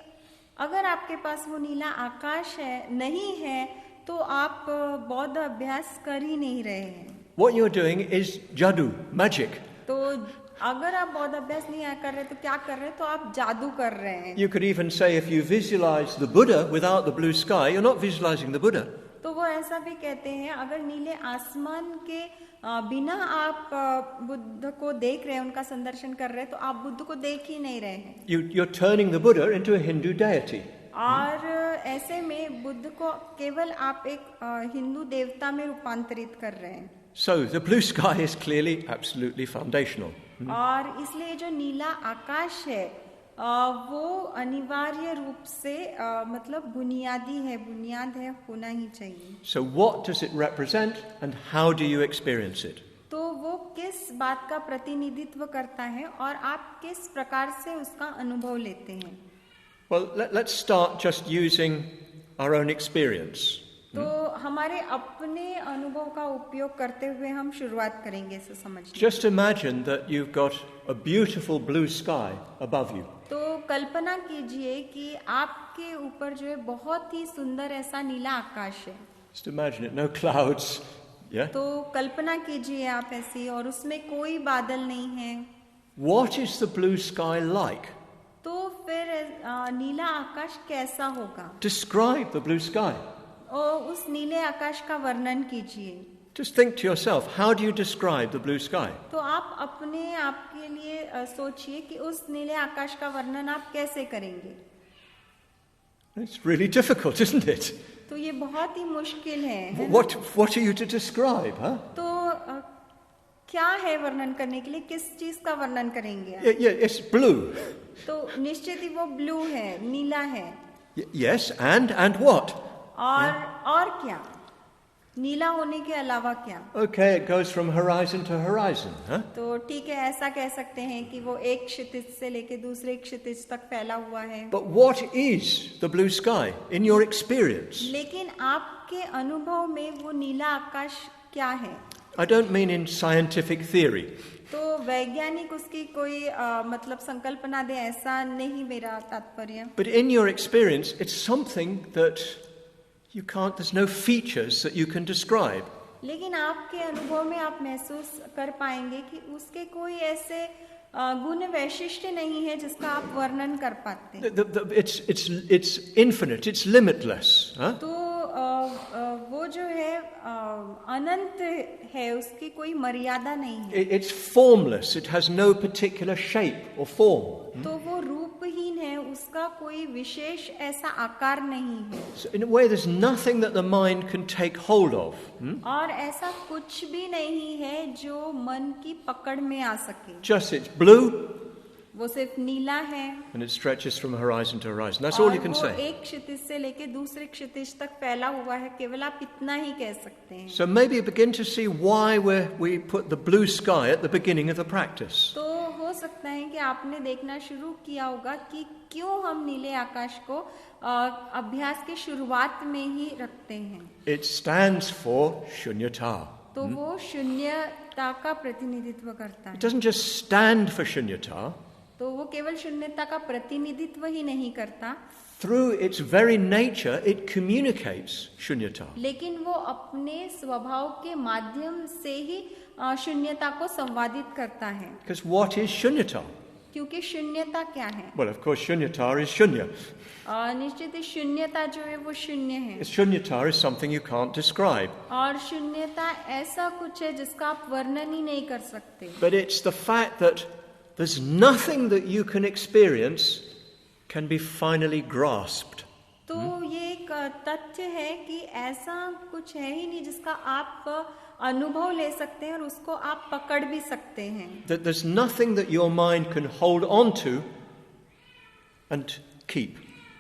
Speaker 2: अगर आपके पास वो नीला आकाश नहीं है तो आप बौद्ध अभ्यास कर ही नहीं रहे हैं.
Speaker 1: What you're doing is jadoo, magic.
Speaker 2: तो अगर आप बौद्ध अभ्यास नहीं कर रहे तो क्या कर रहे हैं? तो आप जादू कर रहे हैं.
Speaker 1: You could even say if you visualize the Buddha without the blue sky, you're not visualizing the Buddha.
Speaker 2: तो वो ऐसा भी कहते हैं अगर नीले आसमान के बिना आप बुद्ध को देख रहे हैं, उनका संदर्शन कर रहे हैं, तो आप बुद्ध को देख ही नहीं रहे हैं.
Speaker 1: You're turning the Buddha into a Hindu deity.
Speaker 2: और ऐसे में बुद्ध को केवल आप एक हिंदू देवता में रूपांतरित कर रहे हैं.
Speaker 1: So the blue sky is clearly absolutely foundational.
Speaker 2: और इसलिए जो नीला आकाश है वो अनिवार्य रूप से मतलब बुनियादी है, बुनियाद है, होना ही चाहिए.
Speaker 1: So what does it represent and how do you experience it?
Speaker 2: तो वो किस बात का प्रतिनिधित्व करता है और आप किस प्रकार से उसका अनुभव लेते हैं?
Speaker 1: Well, let's start just using our own experience.
Speaker 2: तो हमारे अपने अनुभव का उपयोग करते हुए हम शुरुआत करेंगे इसे समझने.
Speaker 1: Just imagine that you've got a beautiful blue sky above you.
Speaker 2: तो कल्पना कीजिए कि आपके ऊपर जो है बहुत ही सुंदर ऐसा नीला आकाश है.
Speaker 1: Just imagine it, no clouds. Yeah?
Speaker 2: तो कल्पना कीजिए आप ऐसी, और उसमें कोई बादल नहीं है.
Speaker 1: What is the blue sky like?
Speaker 2: तो फिर नीला आकाश कैसा होगा?
Speaker 1: Describe the blue sky.
Speaker 2: और उस नीले आकाश का वर्णन कीजिए.
Speaker 1: Just think to yourself, how do you describe the blue sky?
Speaker 2: तो आप अपने आप के लिए सोचिए कि उस नीले आकाश का वर्णन आप कैसे करेंगे.
Speaker 1: It's really difficult, isn't it?
Speaker 2: तो ये बहुत ही मुश्किल है.
Speaker 1: What are you to describe, huh?
Speaker 2: तो क्या है वर्णन करने के लिए, किस चीज का वर्णन करेंगे?
Speaker 1: Yeah, it's blue.
Speaker 2: तो निश्चित ही वो ब्लू है, नीला है.
Speaker 1: Yes, and what?
Speaker 2: और क्या? नीला होने के अलावा क्या?
Speaker 1: Okay, it goes from horizon to horizon, huh?
Speaker 2: तो ठीक है, ऐसा कह सकते हैं कि वो एक क्षितिज से लेके दूसरे क्षितिज तक फैला हुआ है.
Speaker 1: But what is the blue sky in your experience?
Speaker 2: लेकिन आपके आपके अनुभव में वो नीला आकाश क्या है?
Speaker 1: I don't mean in scientific theory.
Speaker 2: तो वैज्ञानिक उसकी कोई मतलब संकल्पना दे ऐसा नहीं मेरा तात्पर्य.
Speaker 1: But in your experience, it's something that you can't, there's no features that you can describe.
Speaker 2: लेकिन आपके अनुभव में आप महसूस कर पाएंगे कि उसके कोई ऐसे गुण वैशिष्ट्य नहीं है जिसका आप वर्णन कर पाते हैं.
Speaker 1: It's infinite, it's limitless. Huh?
Speaker 2: तो वो जो है अनंत है, उसकी कोई मर्यादा नहीं है.
Speaker 1: It's formless, it has no particular shape or form.
Speaker 2: तो वो रूपहीन है, उसका कोई विशेष ऐसा आकार नहीं है.
Speaker 1: So in a way, there's nothing that the mind can take hold of.
Speaker 2: और ऐसा कुछ भी नहीं है जो मन की पकड़ में आ सके.
Speaker 1: Just it's blue,
Speaker 2: वो सिर्फ नीला है.
Speaker 1: and it stretches from horizon to horizon. That's all you can
Speaker 2: और वो
Speaker 1: say.
Speaker 2: एक क्षितिज से लेके दूसरे क्षितिज तक फैला हुआ है. केवल आप इतना ही कह सकते हैं.
Speaker 1: So maybe you begin to see why we put the blue sky at the beginning of the practice.
Speaker 2: तो हो सकता है कि आपने देखना शुरू किया होगा कि क्यों हम नीले आकाश को अभ्यास की शुरुआत में ही रखते हैं.
Speaker 1: It stands for shunyata.
Speaker 2: तो वो शून्यता का प्रतिनिधित्व करता है.
Speaker 1: It doesn't just stand for shunyata.
Speaker 2: तो वो केवल शून्यता का प्रतिनिधित्व ही नहीं करता.
Speaker 1: Through its very nature, it communicates shunyata.
Speaker 2: लेकिन वो अपने स्वभाव के माध्यम से ही शून्यता को संवादित करता है.
Speaker 1: Because what is shunyata?
Speaker 2: क्योंकि शून्यता क्या है?
Speaker 1: Well, of course, shunyata is shunya.
Speaker 2: निश्चित ही शून्यता जो है वो शून्य है.
Speaker 1: Shunyata is something you can't describe.
Speaker 2: और शून्यता ऐसा कुछ है जिसका आप वर्णन ही नहीं कर सकते.
Speaker 1: But it's the fact that there's nothing that you can experience can be finally grasped.
Speaker 2: तो ये एक तथ्य है कि ऐसा कुछ है ही नहीं जिसका आप अनुभव ले सकते हैं और उसको आप पकड़ भी सकते हैं.
Speaker 1: That there's nothing that your mind can hold on to and keep.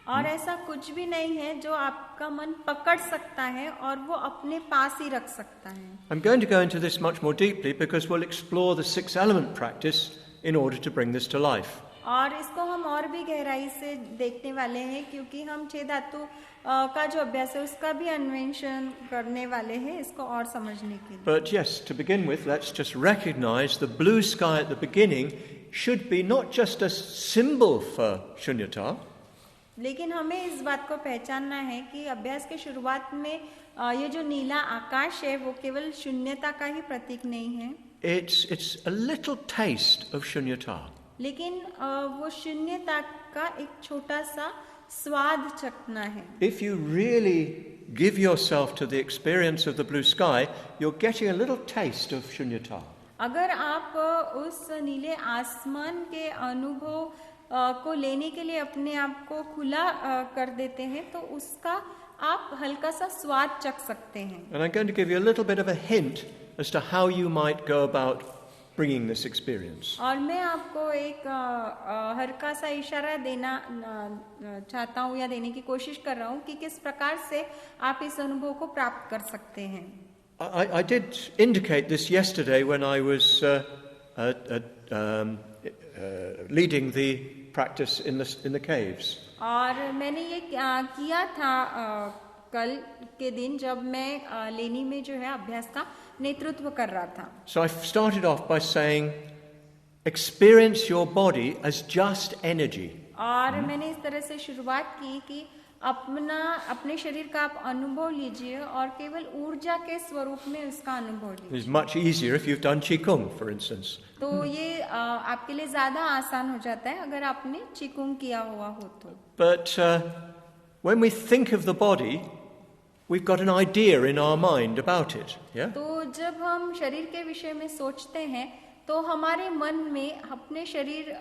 Speaker 2: और ऐसा कुछ भी नहीं है जो आपका मन पकड़ सकता है और वो अपने पास ही रख सकता है.
Speaker 1: I'm going to go into this much more deeply because we'll explore the six element practice in order to bring this to life.
Speaker 2: और इसको हम और भी गहराई से देखने वाले हैं क्योंकि हम 6 धातु का जो अभ्यास है उसका भी अन्वेषण करने वाले हैं इसको और समझने के लिए.
Speaker 1: But yes, to begin with, let's just recognize the blue sky at the beginning should be not just a symbol for shunyata.
Speaker 2: लेकिन हमें इस बात को पहचानना है कि अभ्यास के शुरुआत में ये जो नीला आकाश है वो केवल शून्यता का ही प्रतीक नहीं है.
Speaker 1: It's a little taste of shunyata.
Speaker 2: लेकिन वो शून्यता का एक छोटा सा स्वाद चखना है.
Speaker 1: If you really give yourself to the experience of the blue sky, you're getting a little taste of shunyata.
Speaker 2: अगर आप उस नीले आसमान के अनुभव को लेने के लिए अपने आप को खुला कर देते हैं तो उसका आप हल्का सा स्वाद चख सकते हैं.
Speaker 1: And I'm going to give you a little bit of a hint as to how you might go about bringing this experience.
Speaker 2: और मैं आपको एक हल्का सा इशारा देना चाहता हूँ या देने की कोशिश कर रहा हूँ कि किस प्रकार से आप इस अनुभव को प्राप्त कर सकते हैं.
Speaker 1: I did indicate this yesterday when I was leading the practice in the caves.
Speaker 2: और मैंने ये किया था कल के दिन जब मैं लेनी में जो है अभ्यास का नेतृत्व कर रहा था.
Speaker 1: So I started off by saying, experience your body as just energy.
Speaker 2: और मैंने इस तरह से शुरुआत की कि अपने शरीर का आप अनुभव लीजिए और केवल ऊर्जा के स्वरूप में उसका अनुभव लीजिए.
Speaker 1: It's much easier if you've done Qigong, for instance.
Speaker 2: तो ये आपके लिए ज्यादा आसान हो जाता है अगर आपने चिकुंग किया हुआ हो तो.
Speaker 1: But when we think of the body, we've got an idea in our mind about it. Yeah?
Speaker 2: तो जब हम शरीर के विषय में सोचते हैं तो हमारे मन में अपने शरीर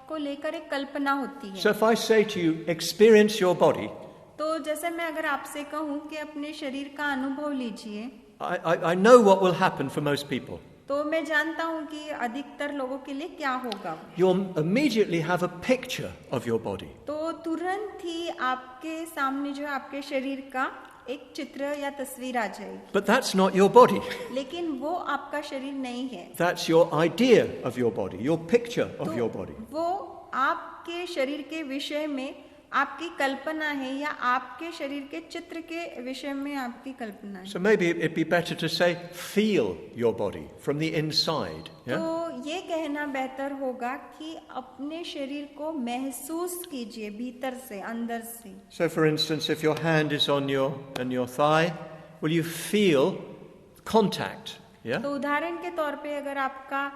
Speaker 2: को लेकर एक कल्पना होती है.
Speaker 1: So if I say to you, experience your body,
Speaker 2: तो जैसे मैं अगर आपसे कहूँ कि अपने शरीर का अनुभव लीजिए,
Speaker 1: I know what will happen for most people.
Speaker 2: तो मैं जानता हूँ कि अधिकतर लोगों के लिए क्या होगा.
Speaker 1: You'll immediately have a picture of your body.
Speaker 2: तो तुरंत ही आपके सामने जो आपके शरीर का एक चित्र या तस्वीर आ जाएगी.
Speaker 1: But that's not your body.
Speaker 2: लेकिन वो आपका शरीर नहीं है.
Speaker 1: That's your idea of your body, your picture of
Speaker 2: तो
Speaker 1: your body.
Speaker 2: वो आपके शरीर के विषय में आपकी कल्पना है या आपके शरीर के चित्र के विषय में आपकी कल्पना है.
Speaker 1: So maybe it'd be better to say, feel your body from the inside. Yeah?
Speaker 2: तो ये कहना बेहतर होगा कि अपने शरीर को महसूस कीजिए भीतर से, अंदर से.
Speaker 1: So for instance, if your hand is on your thigh, will you feel contact? Yeah?
Speaker 2: तो उदाहरण के तौर पे अगर आपका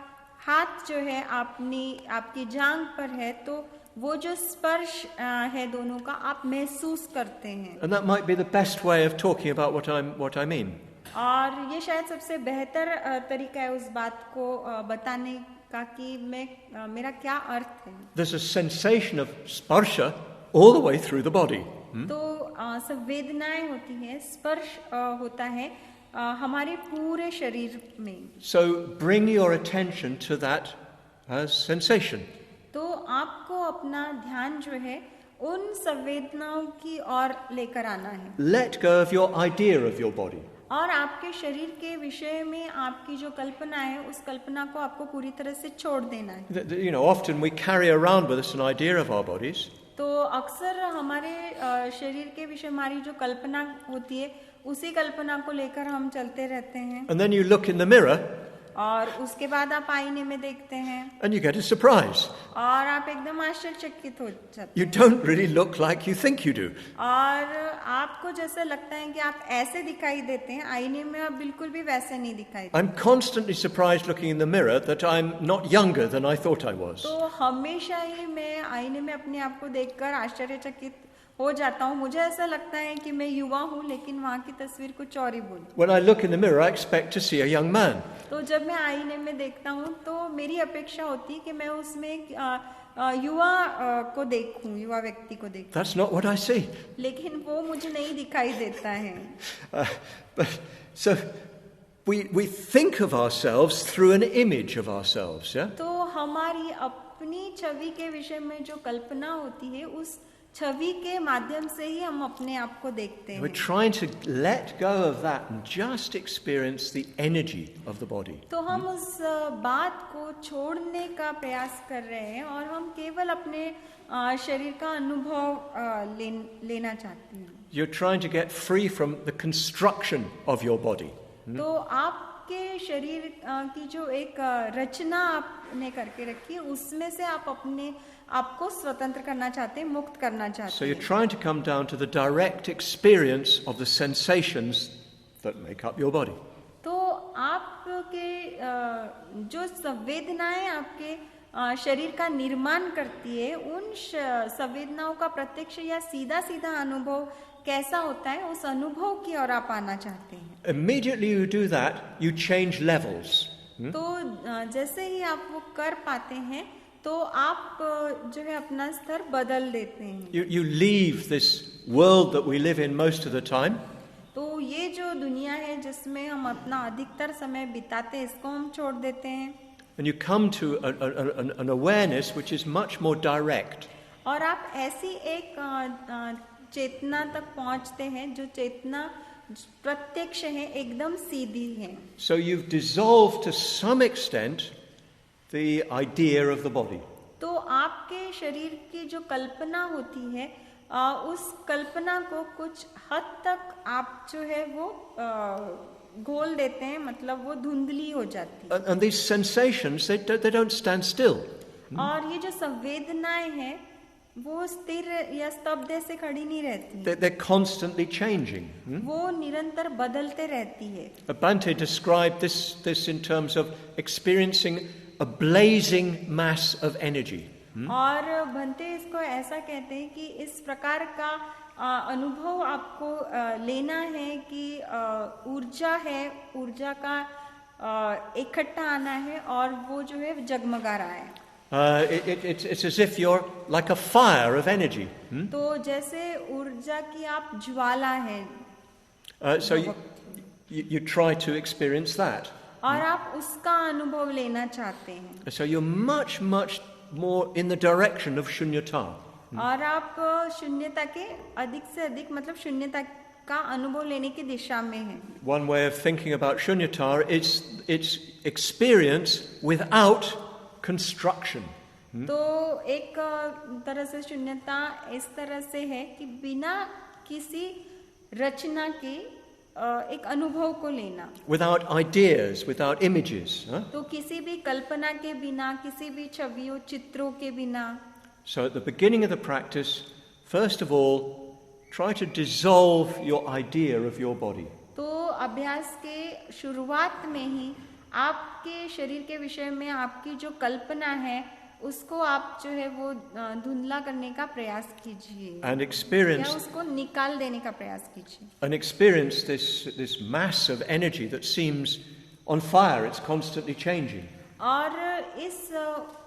Speaker 2: हाथ जो है आपकी जांघ पर है, तो वो जो स्पर्श है दोनों का आप महसूस करते हैं.
Speaker 1: And that might be the best way of talking about what I mean.
Speaker 2: और ये शायद सबसे बेहतर तरीका है उस बात को बताने का कि मेरा क्या अर्थ है.
Speaker 1: There's a sensation of sparsha all the way through the body.
Speaker 2: तो संवेदनाएं होती हैं, स्पर्श होता है हमारे पूरे शरीर में.
Speaker 1: So bring your attention to that sensation.
Speaker 2: तो आपको अपना ध्यान जो है उन संवेदनाओं की ओर लेकर आना है.
Speaker 1: Let go of your idea of your body.
Speaker 2: और आपके शरीर के विषय में आपकी जो कल्पना है, उस कल्पना को आपको पूरी तरह से छोड़ देना है.
Speaker 1: You know, often we carry around with us an idea of our bodies.
Speaker 2: तो अक्सर हमारे शरीर के विषय हमारी जो कल्पना होती है, उसी कल्पना को लेकर हम चलते रहते हैं.
Speaker 1: And then you look in the mirror.
Speaker 2: और उसके बाद आप आईने में देखते हैं.
Speaker 1: And you get a surprise.
Speaker 2: और आप एकदम आश्चर्यचकित हो जाते हैं.
Speaker 1: You don't really look like you think you do.
Speaker 2: और आपको जैसा लगता है कि आप ऐसे दिखाई देते हैं, आईने में आप बिल्कुल भी वैसे नहीं दिखाई देते.
Speaker 1: I'm constantly surprised looking in the mirror that I'm not younger than I thought I was.
Speaker 2: तो हमेशा ही मैं आईने में अपने आप को देखकर आश्चर्यचकित हो जाता हूँ. मुझे ऐसा लगता है कि मैं युवा हूँ, लेकिन वहाँ की तस्वीर कुछ और ही बोलती.
Speaker 1: When I look in the mirror, I expect to see a young man.
Speaker 2: तो जब मैं आईने में देखता हूँ, तो मेरी अपेक्षा होती है कि मैं उसमें युवा को देखूं, युवा व्यक्ति को देखूं.
Speaker 1: That's not what I see.
Speaker 2: लेकिन वो मुझे नहीं दिखाई देता है.
Speaker 1: So we think of ourselves through an image of ourselves, yeah?
Speaker 2: तो हमारी अपनी छवि के विषय में जो कल्पना होती है, उस छवि के माध्यम से ही हम अपने आप को देखते हैं.
Speaker 1: We're trying to let go of that and just experience the energy of the body.
Speaker 2: तो हम उस बात को छोड़ने का प्रयास कर रहे हैं और हम केवल अपने शरीर का अनुभव लेना चाहते हैं.
Speaker 1: You're trying to get free from the construction of your body.
Speaker 2: तो आपके शरीर की जो एक रचना आपने करके रखी है, उसमें से आप अपने आपको स्वतंत्र करना चाहते हैं, मुक्त करना चाहते हैं.
Speaker 1: So you're trying to come down to the direct experience of the sensations that make up your body.
Speaker 2: तो आपके जो संवेदनाएं आपके शरीर का निर्माण करती है, उन संवेदनाओं का प्रत्यक्ष या सीधा सीधा अनुभव कैसा होता है, उस अनुभव की ओर आप आना चाहते हैं.
Speaker 1: Immediately you do that, you change levels.
Speaker 2: तो जैसे ही आप वो कर पाते हैं, तो आप जो है अपना स्तर बदल देते हैं.
Speaker 1: You leave this world that we live in most of the time.
Speaker 2: तो ये जो दुनिया है जिसमें हम अपना अधिकतर समय बिताते हैं, इसको हम छोड़ देते हैं.
Speaker 1: And you come to an awareness which is much more direct.
Speaker 2: और आप ऐसी एक चेतना तक पहुंचते हैं जो चेतना प्रत्यक्ष है, एकदम सीधी है.
Speaker 1: So you've dissolved to some extent the idea of the body.
Speaker 2: तो आपके शरीर की जो कल्पना होती है, उस कल्पना को कुछ हद तक आप जो है वो घोल देते हैं, मतलब वो धुंधली हो जाती है.
Speaker 1: And these sensations, they don't stand still.
Speaker 2: और ये जो संवेदनाएं हैं, वो स्थिर या स्तब्ध से खड़ी नहीं रहती.
Speaker 1: They're constantly changing.
Speaker 2: वो निरंतर बदलते रहती है.
Speaker 1: Bhante described this in terms of experiencing a blazing mass of energy.
Speaker 2: और भंते इसको ऐसा कहते हैं कि इस प्रकार का अनुभव आपको लेना है कि ऊर्जा है, ऊर्जा का इकट्ठा आना है और वो जो है जगमगा रहा है.
Speaker 1: It's as if you're like a fire of energy.
Speaker 2: तो जैसे ऊर्जा की आप ज्वाला है.
Speaker 1: So you try to experience that.
Speaker 2: और आप उसका अनुभव लेना चाहते हैं.
Speaker 1: So you're much more in the direction of shunyata.
Speaker 2: और आप शून्यता के अधिक से अधिक, मतलब शून्यता का अनुभव लेने की दिशा में हैं.
Speaker 1: One way of thinking about shunyata is its experience without construction.
Speaker 2: तो एक तरह से शून्यता इस तरह से है कि बिना किसी रचना के एक अनुभव को लेना,
Speaker 1: without ideas, without images.
Speaker 2: तो किसी भी कल्पना के बिना, किसी भी छवियों चित्रों के बिना.
Speaker 1: So at the beginning of the practice, first of all, try to dissolve your idea of your body.
Speaker 2: तो अभ्यास के शुरुआत में ही आपके शरीर के विषय में आपकी जो कल्पना है उसको आप जो है वो धुंधला करने का प्रयास कीजिए,
Speaker 1: And experience,
Speaker 2: या उसको निकाल देने का प्रयास कीजिए.
Speaker 1: and experience this mass of energy that seems on fire. It's constantly changing.
Speaker 2: और इस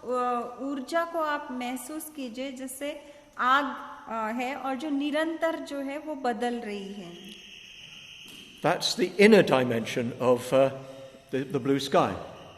Speaker 2: ऊर्जा को आप महसूस कीजिए जैसे आग है और जो निरंतर जो है वो बदल रही है.
Speaker 1: That's the inner dimension of the blue sky.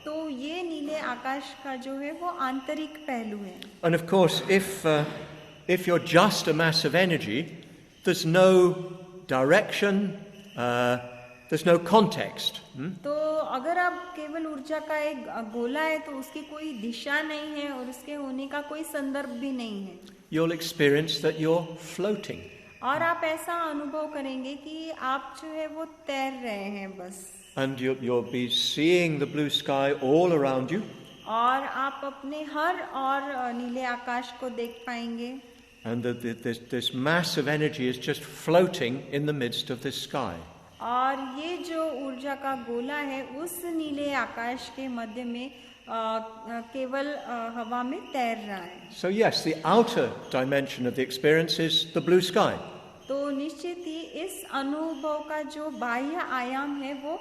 Speaker 2: तो ये नीले आकाश का जो है वो आंतरिक पहलू है.
Speaker 1: And of course, if you're just a mass of energy, there's no direction, there's no context.
Speaker 2: तो अगर आप केवल ऊर्जा का एक गोला है तो उसकी कोई दिशा नहीं है और उसके होने का कोई संदर्भ भी नहीं है.
Speaker 1: You'll experience that you're floating.
Speaker 2: और आप ऐसा अनुभव करेंगे कि आप जो है वो तैर रहे हैं बस.
Speaker 1: And you'll be seeing the blue sky all around you.
Speaker 2: और आप अपने हर और नीले आकाश को देख पाएंगे.
Speaker 1: And this mass of energy is just floating in the midst of this sky.
Speaker 2: और ये जो ऊर्जा का गोला है उस नीले आकाश के मध्य में केवल हवा में तैर रहा है.
Speaker 1: So yes, the outer dimension of the experience is the blue sky.
Speaker 2: तो निश्चित ही इस अनुभव का जो बाह्य आयाम है वो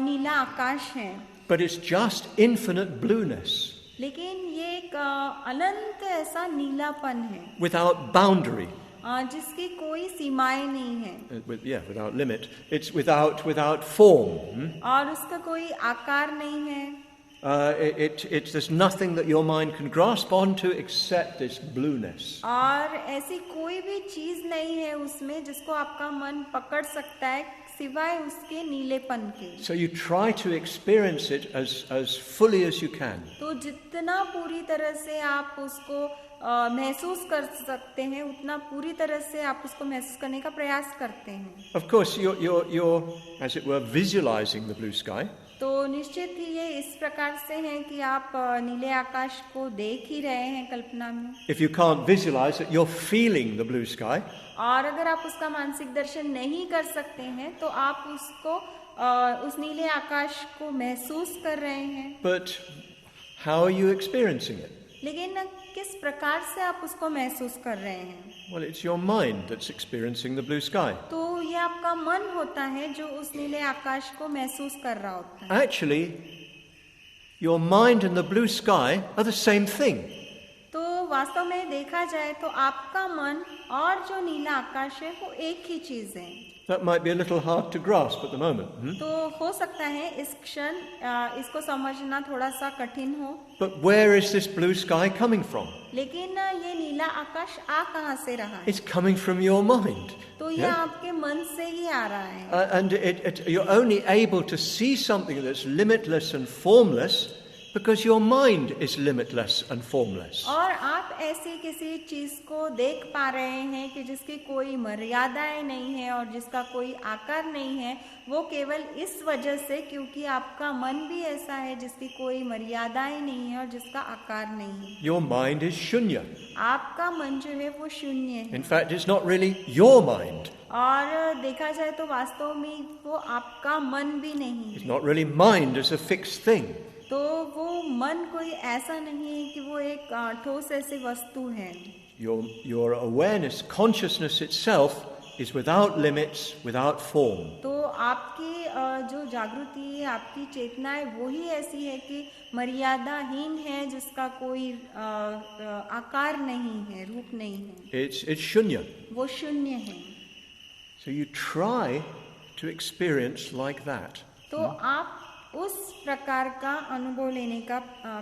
Speaker 2: नीला आकाश है.
Speaker 1: But it's just infinite blueness.
Speaker 2: लेकिन ये एक अनंत ऐसा नीलापन है.
Speaker 1: Without boundary.
Speaker 2: जिसकी कोई सीमाएं नहीं है.
Speaker 1: Without limit. It's without form.
Speaker 2: और उसका कोई आकार नहीं है.
Speaker 1: There's nothing that your mind can grasp onto except this blueness.
Speaker 2: और ऐसी कोई भी चीज नहीं है उसमें जिसको आपका मन पकड़ सकता है सिवाय उसके नीलेपन के.
Speaker 1: So you try to experience it as fully as you can.
Speaker 2: तो जितना पूरी तरह से आप उसको महसूस कर सकते हैं उतना पूरी तरह से आप उसको महसूस करने का प्रयास करते हैं.
Speaker 1: Of course, you're as it were visualizing the blue sky.
Speaker 2: तो निश्चित ही ये इस प्रकार से है कि आप नीले आकाश को देख ही रहे हैं कल्पना में.
Speaker 1: If you can't visualize it, you're feeling the blue sky.
Speaker 2: और अगर आप उसका मानसिक दर्शन नहीं कर सकते हैं तो आप उसको उस नीले आकाश को महसूस कर रहे हैं.
Speaker 1: But how are you experiencing it?
Speaker 2: लेकिन किस प्रकार से आप उसको महसूस कर रहे हैं?
Speaker 1: Well, it's your mind that's experiencing the blue sky.
Speaker 2: तो ये आपका मन होता है जो उस नीले आकाश को महसूस कर रहा होता है.
Speaker 1: Actually, your mind and the blue sky are the same thing.
Speaker 2: तो वास्तव में देखा जाए तो आपका मन और जो नीला आकाश है वो एक ही चीज है.
Speaker 1: That might be a little hard to grasp at the moment.
Speaker 2: तो हो सकता है इस क्षण इसको समझना थोड़ा सा कठिन हो.
Speaker 1: But where is this blue sky coming from?
Speaker 2: लेकिन ये नीला आकाश आ कहाँ से रहा है?
Speaker 1: It's coming from your mind.
Speaker 2: तो ये आपके मन से ही आ रहा है.
Speaker 1: And you're only able to see something that's limitless and formless because your mind is limitless and formless.
Speaker 2: और आप ऐसी किसी चीज को देख पा रहे हैं कि जिसकी कोई मर्यादाएं नहीं है और जिसका कोई आकार नहीं है, वो केवल इस वजह से क्योंकि आपका मन भी ऐसा है जिसकी कोई मर्यादाएं नहीं है और जिसका आकार नहीं है.
Speaker 1: Your mind is shunya.
Speaker 2: आपका मन जो है वो शून्य है.
Speaker 1: In fact, it's not really your mind.
Speaker 2: और देखा जाए तो वास्तव में वो आपका मन भी नहीं है.
Speaker 1: It's not really mind as a fixed thing.
Speaker 2: तो वो मन कोई ऐसा नहीं है कि वो एक ठोस ऐसी वस्तु है.
Speaker 1: Your awareness, consciousness itself is without limits, without form.
Speaker 2: तो आपकी जो जागृति है, आपकी चेतना है, वो ही ऐसी है कि मर्यादाहीन है, जिसका कोई आकार नहीं है, रूप नहीं है.
Speaker 1: It's shunya.
Speaker 2: वो शून्य है.
Speaker 1: So you try to experience like that.
Speaker 2: तो आप उस प्रकार का अनुभव लेने का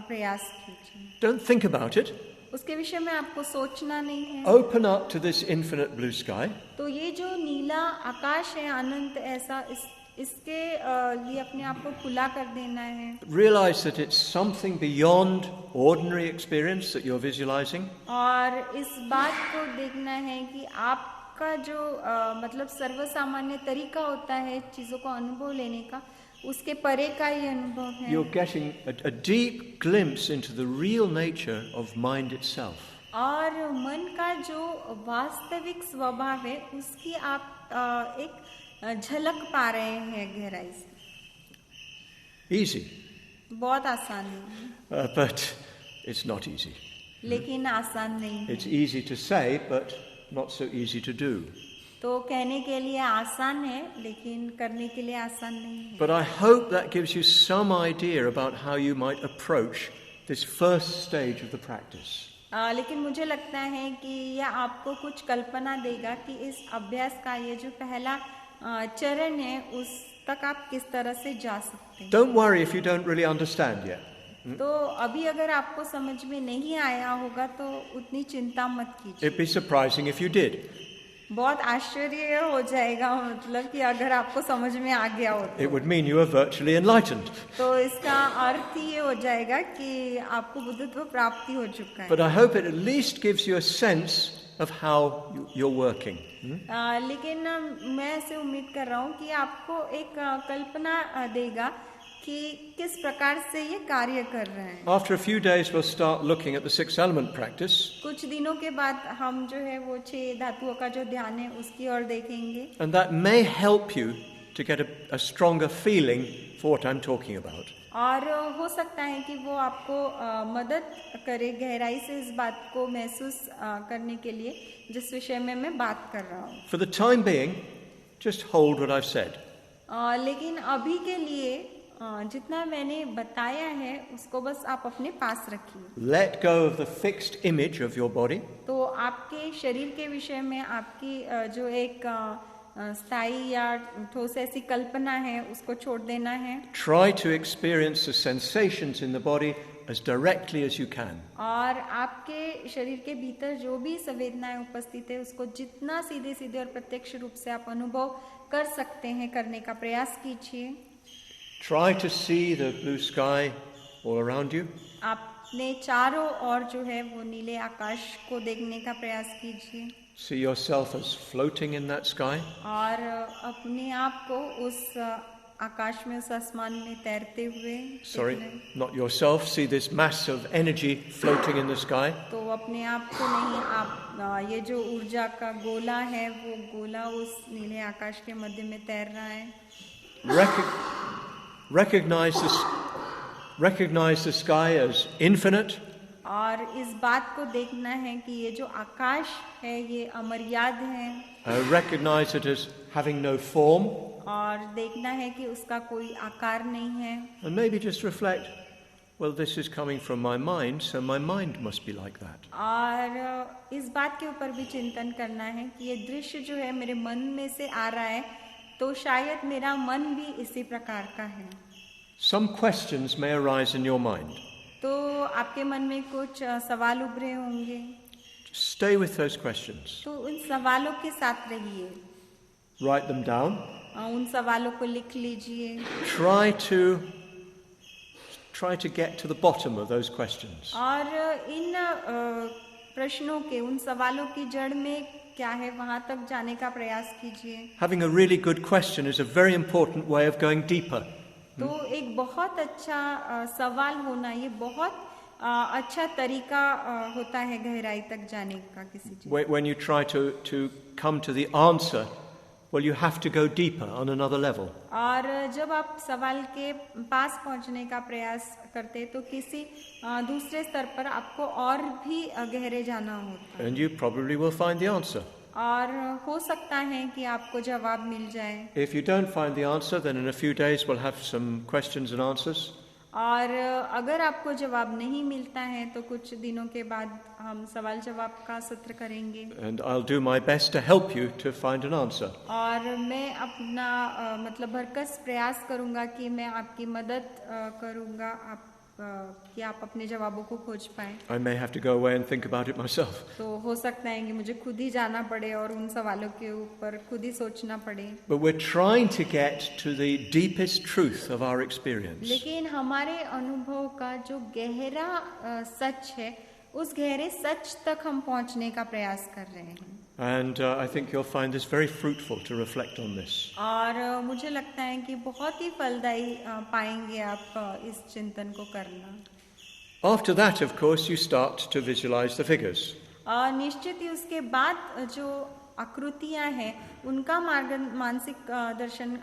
Speaker 2: प्रयास कीजिए.
Speaker 1: Don't think about it.
Speaker 2: उसके विषय में आपको सोचना नहीं है.
Speaker 1: Open up to this infinite blue sky.
Speaker 2: तो ये जो नीला आकाश है, अनंत ऐसा, इसके लिए अपने आप को खुला कर देना है।
Speaker 1: Realize that it's something beyond ordinary experience that you're visualizing.
Speaker 2: और इस बात को देखना है कि आपका जो मतलब सर्वसामान्य तरीका होता है चीज़ों को अनुभव लेने का, उसके परे का ही अनुभव है।
Speaker 1: You're getting a deep glimpse into the real nature of mind itself.
Speaker 2: और मन का जो वास्तविक स्वभाव है उसकी आप एक झलक पा रहे हैं गहराई से।
Speaker 1: Easy,
Speaker 2: बहुत आसान है,
Speaker 1: but it's not easy.
Speaker 2: लेकिन आसान नहीं है।
Speaker 1: It's easy to say, but not so easy to do.
Speaker 2: तो कहने के लिए आसान है, लेकिन करने के लिए आसान नहीं है।
Speaker 1: But I hope that gives you some idea about how you might approach this first stage of the practice.
Speaker 2: लेकिन मुझे लगता है कि यह आपको कुछ कल्पना देगा कि इस अभ्यास का ये जो पहला चरण है उस तक आप किस तरह से जा सकते हैं।
Speaker 1: Don't worry if you don't really understand yet.
Speaker 2: तो अभी अगर आपको समझ में नहीं आया होगा तो उतनी चिंता मत कीजिए।
Speaker 1: It'd be surprising if you did.
Speaker 2: बहुत आश्चर्य हो जाएगा, मतलब कि अगर आपको समझ में आ गया हो
Speaker 1: It would mean you are virtually enlightened.
Speaker 2: तो इसका अर्थ ये हो जाएगा कि आपको बुद्धत्व प्राप्ति हो चुका है।
Speaker 1: But I hope it at least gives you a sense of how you're working.
Speaker 2: लेकिन मैं ऐसे उम्मीद कर रहा हूँ कि आपको एक कल्पना देगा कि किस प्रकार से ये कार्य कर रहे हैं।
Speaker 1: After a few days we'll start looking at the six element practice.
Speaker 2: कुछ दिनों के बाद हम जो है वो 6 धातुओं का जो ध्यान है उसकी ओर देखेंगे।
Speaker 1: And that may help you to get a stronger feeling for what I'm talking about.
Speaker 2: और हो सकता है कि वो आपको मदद करे गहराई से इस बात को महसूस करने के लिए जिस विषय में मैं बात कर रहा हूँ।
Speaker 1: For the time being, just hold what I've said.
Speaker 2: लेकिन अभी के लिए जितना मैंने बताया है उसको बस आप अपने पास रखिए।
Speaker 1: Let go of the fixed image of your body.
Speaker 2: तो आपके शरीर के विषय में आपकी जो एक स्थायी या ठोस ऐसी कल्पना है उसको छोड़ देना है।
Speaker 1: Try to experience the sensations in the body as directly as you can.
Speaker 2: और आपके शरीर के भीतर जो भी संवेदनाएं उपस्थित है उसको जितना सीधे सीधे और प्रत्यक्ष रूप से आप अनुभव कर सकते हैं करने का प्रयास कीजिए।
Speaker 1: Try to see the blue sky all around you.
Speaker 2: आपने चारों ओर जो है वो नीले आकाश को देखने का प्रयास कीजिए।
Speaker 1: See yourself as floating in that sky.
Speaker 2: और अपने आप को उस आकाश में, उस आसमान में तैरते हुए
Speaker 1: Sorry, not yourself. See this mass of energy floating in the sky.
Speaker 2: तो अपने आप को नहीं, आप ये जो ऊर्जा का गोला है वो गोला उस नीले आकाश के मध्य में तैर रहा है।
Speaker 1: Recognize the sky as infinite.
Speaker 2: और इस बात को देखना है कि ये जो आकाश है ये अमर्याद है।
Speaker 1: Recognize it as having no form.
Speaker 2: और देखना है कि उसका कोई आकार नहीं है।
Speaker 1: And maybe just reflect, well, this is coming from my mind, so my mind must be like that.
Speaker 2: और इस बात के ऊपर भी चिंतन करना है कि ये दृश्य जो है मेरे मन में से आ रहा है, तो शायद मेरा मन भी इसी प्रकार का है।
Speaker 1: Some questions may arise in your mind.
Speaker 2: तो आपके मन में कुछ सवाल उभरे होंगे।
Speaker 1: Just stay with those questions.
Speaker 2: तो उन सवालों के साथ रहिए।
Speaker 1: Write them down.
Speaker 2: उन सवालों को लिख लीजिए।
Speaker 1: Try to get to the bottom of those questions.
Speaker 2: और इन प्रश्नों के, उन सवालों की जड़ में क्या है वहां तक जाने का प्रयास कीजिए।
Speaker 1: Having a really good question is a very important way of going deeper.
Speaker 2: तो एक बहुत अच्छा सवाल होना ये बहुत अच्छा तरीका होता है गहराई तक जाने का किसी चीज।
Speaker 1: When you try to come to the answer, well, you have to go deeper on another level.
Speaker 2: और जब आप सवाल के पास पहुंचने का प्रयास करते हैं तो किसी दूसरे स्तर पर आपको और भी गहरे जाना होता है।
Speaker 1: And you probably will find the answer.
Speaker 2: और हो सकता है कि आपको जवाब मिल जाए।
Speaker 1: If you don't find the answer, then in a few days we'll have some questions and answers.
Speaker 2: और अगर आपको जवाब नहीं मिलता है तो कुछ दिनों के बाद हम सवाल जवाब का सत्र करेंगे।
Speaker 1: And I'll do my best to help you to find an answer.
Speaker 2: और मैं अपना मतलब भरकस प्रयास करूंगा कि मैं आपकी मदद करूंगा आप कि आप अपने जवाबों को खोज पाएं।
Speaker 1: I may have to go away and think about it myself.
Speaker 2: तो हो सकता है कि मुझे खुद ही जाना पड़े और उन सवालों के ऊपर खुद ही सोचना पड़े।
Speaker 1: But we're trying to get to the deepest truth of our experience.
Speaker 2: लेकिन हमारे अनुभव का जो गहरा सच है, उस गहरे सच तक हम पहुंचने का प्रयास कर रहे हैं।
Speaker 1: And I think you'll find this very fruitful to reflect on this.
Speaker 2: और मुझे लगता है कि बहुत ही फलदायी पाएंगे आप इस चिंतन को करना।
Speaker 1: After that, of course, you start to visualize the figures.
Speaker 2: निश्चित ही उसके बाद जो आकृतियां हैं, उनका मानसिक दर्शन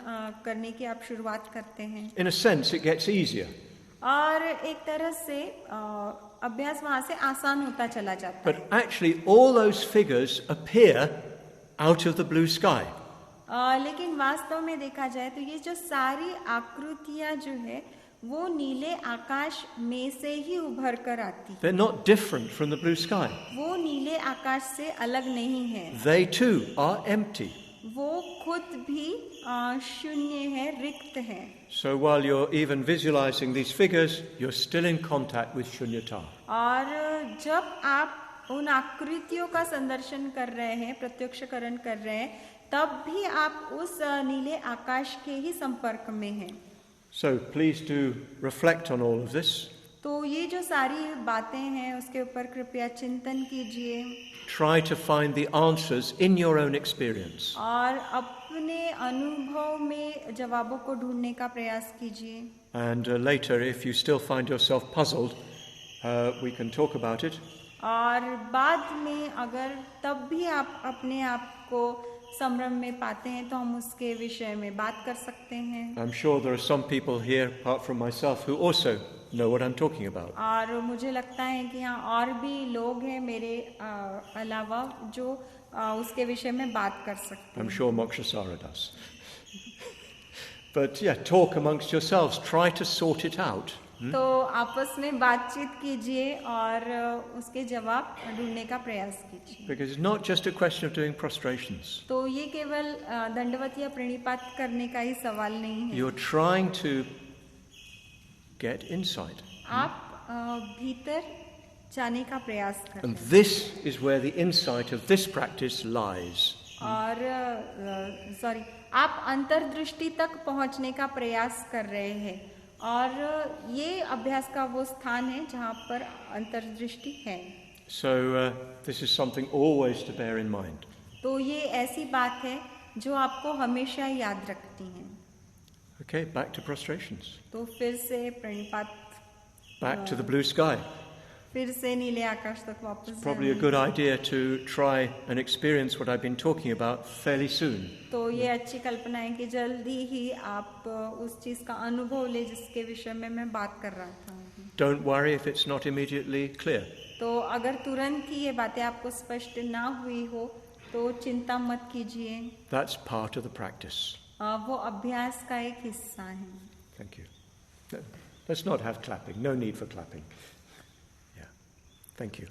Speaker 2: करने की आप शुरुआत करते हैं।
Speaker 1: In a sense, it gets easier.
Speaker 2: और एक तरह से अभ्यास वहां से आसान होता चला जाता है।
Speaker 1: But actually, all those figures appear out of the blue sky.
Speaker 2: लेकिन वास्तव में देखा जाए तो ये जो सारी आकृतियां जो है, वो नीले आकाश में से ही उभर कर आती है।
Speaker 1: They're not different from the blue sky.
Speaker 2: वो नीले आकाश से अलग नहीं है।
Speaker 1: They too are empty.
Speaker 2: वो खुद भी शून्य है, रिक्त है।
Speaker 1: So while you're even visualizing these figures, you're still in contact with Shunyata.
Speaker 2: और जब आप उन आकृतियों का संदर्शन कर रहे हैं, प्रत्यक्षकरण कर रहे हैं, तब भी आप उस नीले आकाश के ही संपर्क में हैं।
Speaker 1: So please do reflect on all of this.
Speaker 2: तो ये जो सारी बातें हैं, उसके ऊपर कृपया चिंतन कीजिए।
Speaker 1: Try to find the answers in your own experience.
Speaker 2: और अपने अनुभव में जवाबों को ढूंढने का प्रयास कीजिए।
Speaker 1: And later, if you still find yourself puzzled, we can talk about it.
Speaker 2: और बाद में अगर तब भी आप अपने आप को संभ्रम में पाते हैं, तो हम उसके विषय में बात कर सकते हैं।
Speaker 1: I'm sure there are some people here, apart from myself, who also know what I'm talking about.
Speaker 2: और मुझे लगता है कि यहाँ और भी लोग हैं मेरे अलावा जो उसके विषय में बात कर सकते हैं।
Speaker 1: I'm sure Mokshasara does. But yeah, talk amongst yourselves. Try to sort it out.
Speaker 2: तो आपस में बातचीत कीजिए और उसके जवाब ढूंढने का प्रयास कीजिए।
Speaker 1: Because it's not just a question of doing prostrations.
Speaker 2: तो ये केवल दंडवत या प्रणिपात करने का ही सवाल नहीं है।
Speaker 1: You're trying to get insight.
Speaker 2: आप भीतर जाने का प्रयास करें।
Speaker 1: And this is where the insight of this practice lies.
Speaker 2: और आप अंतर्दृष्टि तक पहुंचने का प्रयास कर रहे हैं, और ये अभ्यास का वो स्थान है जहाँ पर अंतर्दृष्टि है।
Speaker 1: So this is something always to bear in mind.
Speaker 2: तो ये ऐसी बात है जो आपको हमेशा याद रखनी है।
Speaker 1: Okay, back to prostrations.
Speaker 2: तो फिर से प्रणिपात,
Speaker 1: Back to the blue sky.
Speaker 2: फिर से नीले आकाश तक वापस
Speaker 1: Probably a good idea to try and experience what I've been talking about fairly soon.
Speaker 2: तो ये अच्छी कल्पना है कि जल्दी ही आप उस चीज का अनुभव ले जिसके विषय में मैं बात कर रहा था।
Speaker 1: Don't worry if it's not immediately clear.
Speaker 2: तो अगर तुरंत ही ये बातें आपको स्पष्ट ना हुई हो, तो चिंता मत कीजिए।
Speaker 1: That's part of the practice.
Speaker 2: वो अभ्यास का एक हिस्सा है।
Speaker 1: Thank you. No, let's not have clapping. No need for clapping. Yeah. Thank you.